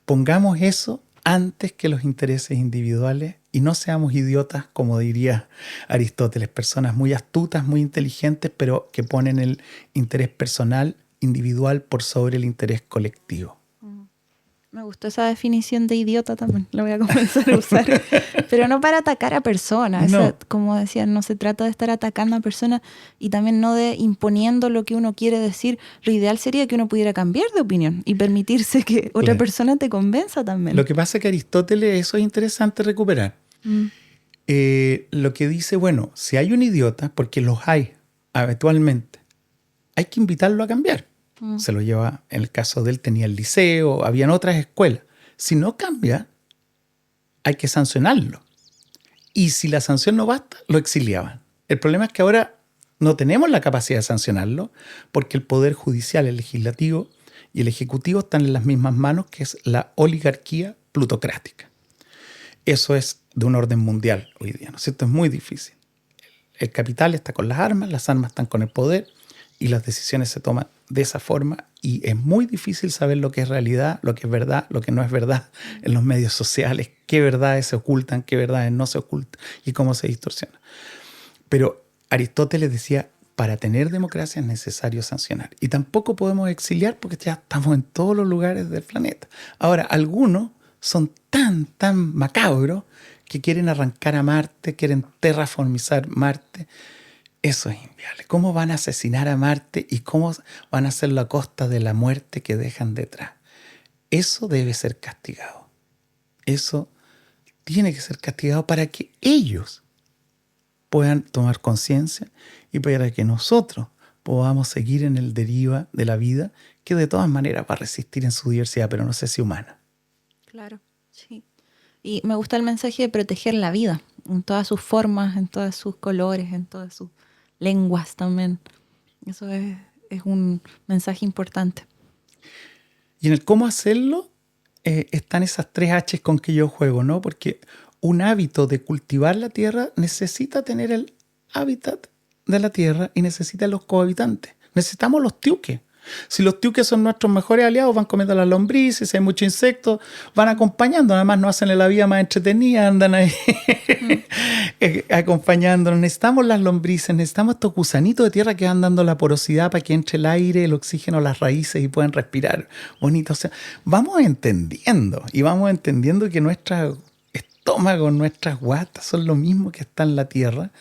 Speaker 3: Pongamos eso antes que los intereses individuales y no seamos idiotas, como diría Aristóteles, personas muy astutas, muy inteligentes, pero que ponen el interés personal, individual, por sobre el interés colectivo.
Speaker 2: Me gustó esa definición de idiota también, la voy a comenzar a usar. Pero no para atacar a personas.
Speaker 3: No.
Speaker 2: Como decía, no se trata de estar atacando a personas y también no de imponiendo lo que uno quiere decir. Lo ideal sería que uno pudiera cambiar de opinión y permitirse que otra persona te convenza también.
Speaker 3: Lo que pasa es que Aristóteles, eso es interesante recuperar. Lo que dice, bueno, si hay un idiota, porque los hay habitualmente, hay que invitarlo a cambiar. Se lo lleva, en el caso de él tenía el liceo, habían otras escuelas. Si no cambia, hay que sancionarlo. Y si la sanción no basta, lo exiliaban. El problema es que ahora no tenemos la capacidad de sancionarlo porque el Poder Judicial, el Legislativo y el Ejecutivo están en las mismas manos, que es la oligarquía plutocrática. Eso es de un orden mundial hoy día, ¿no es cierto? Es muy difícil. El capital está con las armas están con el poder y las decisiones se toman de esa forma y es muy difícil saber lo que es realidad, lo que es verdad, lo que no es verdad en los medios sociales, qué verdades se ocultan, qué verdades no se ocultan y cómo se distorsiona. Pero Aristóteles decía, para tener democracia es necesario sancionar. Y tampoco podemos exiliar porque ya estamos en todos los lugares del planeta. Ahora, algunos son tan macabros que quieren arrancar a Marte, quieren terraformizar Marte. Eso es inviable. ¿Cómo van a asesinar a Marte y cómo van a hacerlo a costa de la muerte que dejan detrás? Eso debe ser castigado. Eso tiene que ser castigado para que ellos puedan tomar conciencia y para que nosotros podamos seguir en el deriva de la vida, que de todas maneras va a resistir en su diversidad, pero no sé si humana.
Speaker 2: Claro, sí. Y me gusta el mensaje de proteger la vida, en todas sus formas, en todos sus colores, en todas sus lenguas también. Eso es un mensaje importante.
Speaker 3: Y en el cómo hacerlo están esas 3 H's con que yo juego, ¿no? Porque un hábito de cultivar la tierra necesita tener el hábitat de la tierra y necesita los cohabitantes. Necesitamos los tiuques. Si los tiuques son nuestros mejores aliados, van comiendo las lombrices, si hay muchos insectos, van acompañando, además nos hacen la vida más entretenida, andan ahí acompañándonos. Necesitamos las lombrices, necesitamos estos gusanitos de tierra que van dando la porosidad para que entre el aire, el oxígeno, las raíces y puedan respirar bonito. O sea, vamos entendiendo que nuestros estómagos, nuestras guatas son lo mismo que está en la tierra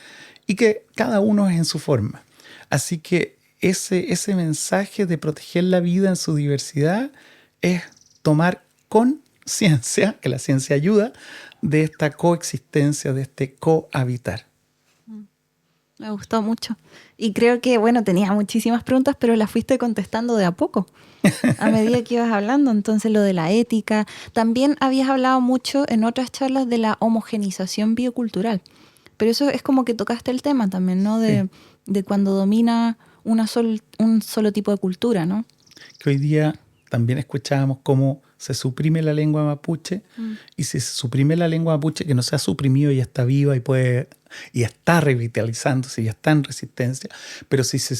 Speaker 3: y que cada uno es en su forma. Así que ese mensaje de proteger la vida en su diversidad es tomar conciencia, que la ciencia ayuda, de esta coexistencia, de este cohabitar.
Speaker 2: Me gustó mucho. Y creo que, bueno, tenía muchísimas preguntas, pero las fuiste contestando de a poco, a medida que ibas hablando. Entonces, lo de la ética. También habías hablado mucho en otras charlas de la homogenización biocultural. Pero eso es como que tocaste el tema también, ¿no? De cuando domina un solo tipo de cultura, ¿no?
Speaker 3: Que hoy día también escuchábamos cómo se suprime la lengua mapuche y si se suprime la lengua mapuche, que no se ha suprimido y está viva y está revitalizándose y está en resistencia, pero si se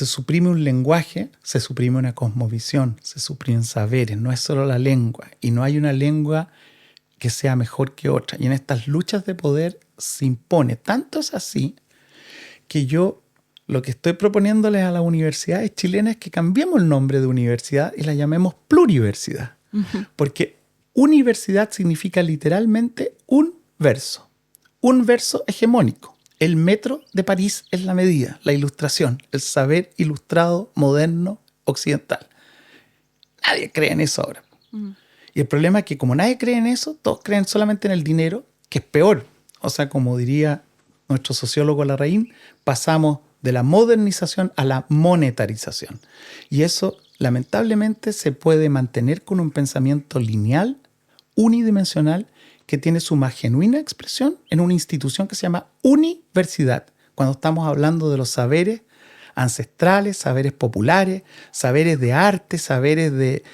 Speaker 3: suprime un lenguaje, se suprime una cosmovisión, se suprimen saberes, no es solo la lengua y no hay una lengua que sea mejor que otra. Y en estas luchas de poder se impone. Tanto es así que yo lo que estoy proponiéndoles a las universidades chilenas es que cambiemos el nombre de universidad y la llamemos pluriversidad. Uh-huh. Porque universidad significa literalmente un verso hegemónico. El metro de París es la medida, la ilustración, el saber ilustrado, moderno, occidental. Nadie cree en eso ahora. Uh-huh. Y el problema es que como nadie cree en eso, todos creen solamente en el dinero, que es peor. O sea, como diría nuestro sociólogo Larraín, pasamos de la modernización a la monetarización. Y eso, lamentablemente, se puede mantener con un pensamiento lineal, unidimensional, que tiene su más genuina expresión en una institución que se llama universidad, cuando estamos hablando de los saberes ancestrales, saberes populares, saberes de arte, saberes de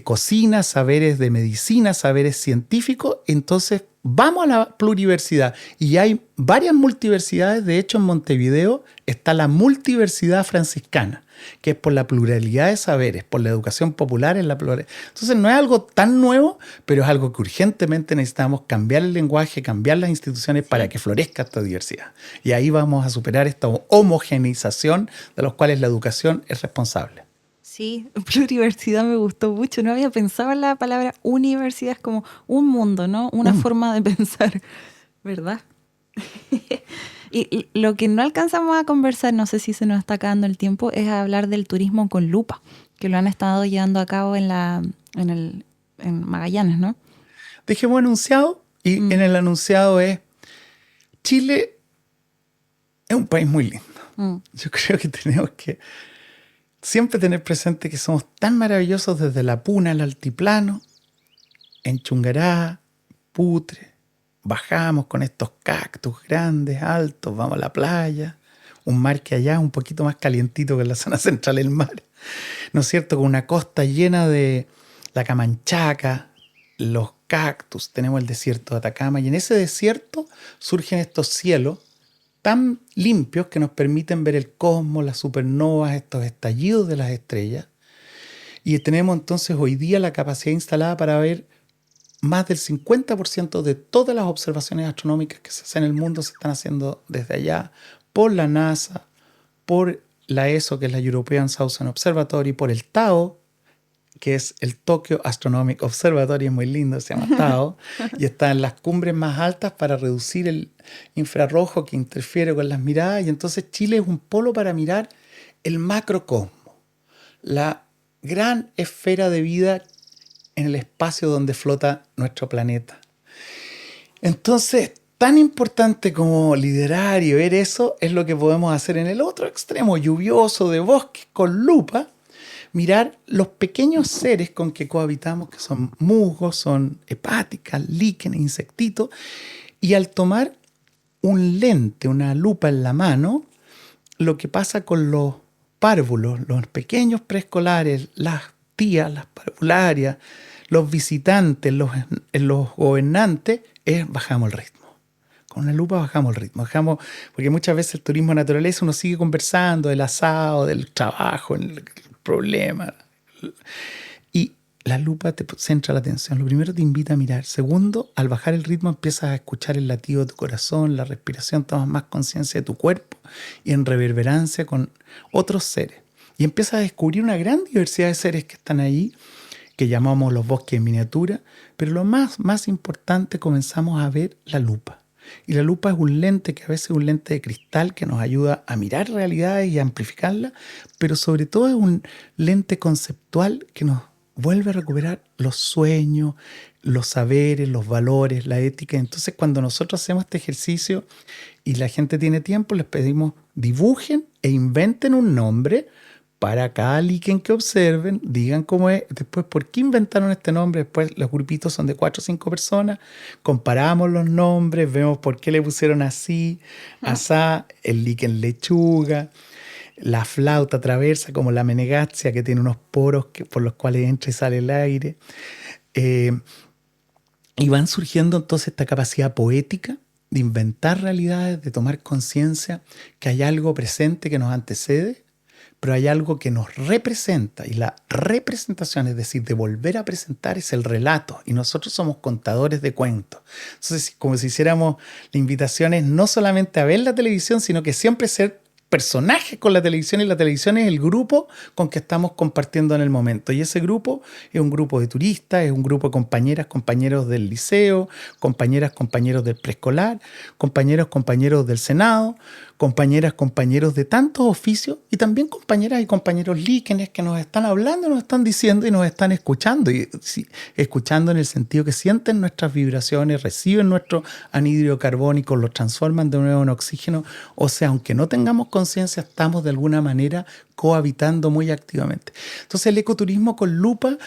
Speaker 3: cocina, saberes de medicina, saberes científicos. Entonces vamos a la pluriversidad y hay varias multiversidades. De hecho, en Montevideo está la multiversidad franciscana, que es por la pluralidad de saberes, por la educación popular en la pluralidad. Entonces no es algo tan nuevo, pero es algo que urgentemente necesitamos cambiar el lenguaje, cambiar las instituciones para que florezca esta diversidad. Y ahí vamos a superar esta homogeneización de los cuales la educación es responsable.
Speaker 2: Sí, pluriversidad me gustó mucho. No había pensado en la palabra universidad, es como un mundo, ¿no? Una forma de pensar, ¿verdad? Y lo que no alcanzamos a conversar, no sé si se nos está acabando el tiempo, es hablar del turismo con lupa, que lo han estado llevando a cabo en Magallanes, ¿no?
Speaker 3: Dejemos anunciado y en el anunciado es: Chile es un país muy lindo. Yo creo que tenemos que siempre tener presente que somos tan maravillosos desde la Puna al altiplano, en Chungará, Putre, bajamos con estos cactus grandes, altos, vamos a la playa, un mar que allá es un poquito más calientito que en la zona central del mar, ¿no es cierto? Con una costa llena de la Camanchaca, los cactus, tenemos el desierto de Atacama, y en ese desierto surgen estos cielos tan limpios que nos permiten ver el cosmos, las supernovas, estos estallidos de las estrellas. Y tenemos entonces hoy día la capacidad instalada para ver más del 50% de todas las observaciones astronómicas que se hacen en el mundo se están haciendo desde allá, por la NASA, por la ESO, que es la European Southern Observatory, por el TAO, que es el Tokyo Astronomic Observatory, es muy lindo, se llama TAO, y está en las cumbres más altas para reducir el infrarrojo que interfiere con las miradas. Y entonces Chile es un polo para mirar el macrocosmos, la gran esfera de vida en el espacio donde flota nuestro planeta. Entonces, tan importante como liderar y ver eso es lo que podemos hacer en el otro extremo lluvioso de bosques con lupa, mirar los pequeños seres con que cohabitamos, que son musgos, son hepáticas, líquenes, insectitos, y al tomar un lente, una lupa en la mano, lo que pasa con los párvulos, los pequeños preescolares, las tías, las parvularias, los visitantes, los gobernantes, es bajamos el ritmo. Con una lupa bajamos el ritmo, porque muchas veces el turismo de naturaleza uno sigue conversando del asado, del trabajo, el problema. Y la lupa te centra la atención. Lo primero te invita a mirar. Segundo, al bajar el ritmo empiezas a escuchar el latido de tu corazón, la respiración, tomas más conciencia de tu cuerpo y en reverberancia con otros seres. Y empiezas a descubrir una gran diversidad de seres que están ahí, que llamamos los bosques en miniatura, pero lo más importante, comenzamos a ver la lupa. Y la lupa es un lente que a veces es un lente de cristal que nos ayuda a mirar realidades y a amplificarla, pero sobre todo es un lente conceptual que nos vuelve a recuperar los sueños, los saberes, los valores, la ética. Entonces, cuando nosotros hacemos este ejercicio y la gente tiene tiempo, les pedimos dibujen e inventen un nombre para cada líquen que observen, digan cómo es, después por qué inventaron este nombre, después los grupitos son de 4 o 5 personas, comparamos los nombres, vemos por qué le pusieron así, asá, el líquen lechuga, la flauta traversa como la menegatzia que tiene unos poros por los cuales entra y sale el aire. Y van surgiendo entonces esta capacidad poética de inventar realidades, de tomar conciencia que hay algo presente que nos antecede, pero hay algo que nos representa, y la representación, es decir, de volver a presentar, es el relato, y nosotros somos contadores de cuentos. Entonces, como si hiciéramos, la invitación es no solamente a ver la televisión, sino que siempre ser personajes con la televisión, y la televisión es el grupo con que estamos compartiendo en el momento. Y ese grupo es un grupo de turistas, es un grupo de compañeras, compañeros del liceo, compañeras, compañeros del preescolar, compañeros, compañeros del Senado, compañeras, compañeros de tantos oficios, y también compañeras y compañeros líquenes que nos están hablando, nos están diciendo y nos están escuchando. Y sí, escuchando en el sentido que sienten nuestras vibraciones, reciben nuestro anhídrido carbónico, lo transforman de nuevo en oxígeno. O sea, aunque no tengamos conciencia, estamos de alguna manera cohabitando muy activamente. Entonces, el ecoturismo con lupa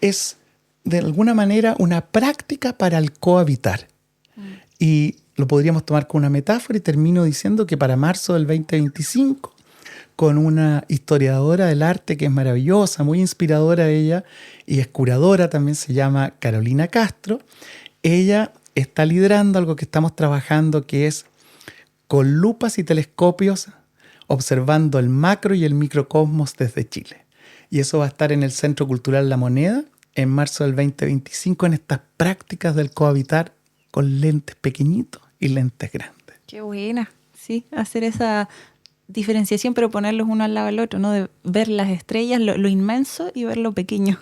Speaker 3: es de alguna manera una práctica para el cohabitar. Y lo podríamos tomar con una metáfora, y termino diciendo que para marzo del 2025, con una historiadora del arte que es maravillosa, muy inspiradora ella, y es curadora también, se llama Carolina Castro, ella está liderando algo que estamos trabajando, que es con lupas y telescopios observando el macro y el microcosmos desde Chile. Y eso va a estar en el Centro Cultural La Moneda en marzo del 2025, en estas prácticas del cohabitar con lentes pequeñitos y lentes grandes.
Speaker 2: Qué buena, sí, hacer esa diferenciación, pero ponerlos uno al lado del otro, ¿no? De ver las estrellas, lo inmenso, y ver lo pequeño.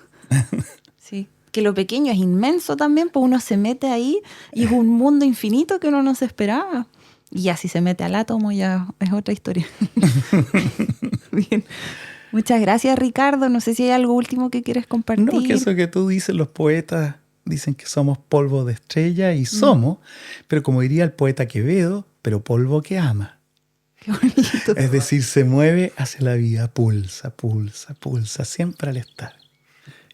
Speaker 2: Sí, que lo pequeño es inmenso también, pues uno se mete ahí y es un mundo infinito que uno no se esperaba. Y ya si se mete al átomo ya es otra historia. Bien. Muchas gracias, Ricardo. No sé si hay algo último que quieres compartir.
Speaker 3: No, que eso que tú dices, los poetas dicen que somos polvo de estrella, y somos, pero como diría el poeta Quevedo, pero polvo que ama.
Speaker 2: Qué bonito.
Speaker 3: Es decir, se mueve hacia la vida, pulsa, pulsa, pulsa, siempre al estar.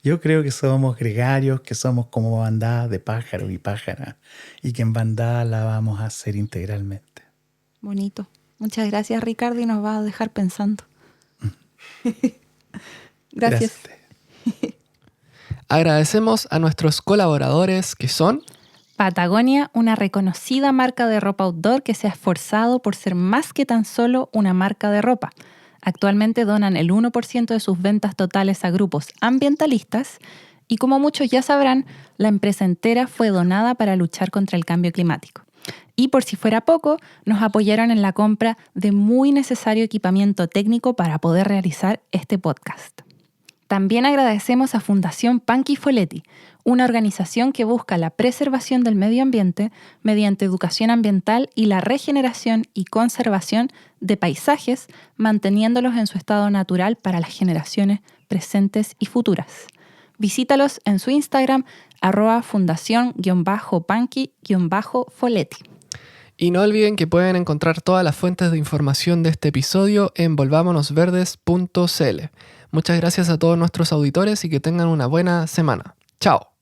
Speaker 3: Yo creo que somos gregarios, que somos como bandadas de pájaros y pájaras, y que en bandada la vamos a hacer integralmente.
Speaker 2: Bonito. Muchas gracias, Ricardo, y nos va a dejar pensando. Gracias.
Speaker 1: Agradecemos a nuestros colaboradores que son
Speaker 2: Patagonia, una reconocida marca de ropa outdoor que se ha esforzado por ser más que tan solo una marca de ropa. Actualmente donan el 1% de sus ventas totales a grupos ambientalistas y, como muchos ya sabrán, la empresa entera fue donada para luchar contra el cambio climático. Y por si fuera poco, nos apoyaron en la compra de muy necesario equipamiento técnico para poder realizar este podcast. También agradecemos a Fundación Panky Folletti, una organización que busca la preservación del medio ambiente mediante educación ambiental y la regeneración y conservación de paisajes, manteniéndolos en su estado natural para las generaciones presentes y futuras. Visítalos en su Instagram, @fundación_panky_folletti.
Speaker 1: Y no olviden que pueden encontrar todas las fuentes de información de este episodio en volvamonosverdes.cl. Muchas gracias a todos nuestros auditores y que tengan una buena semana. ¡Chao!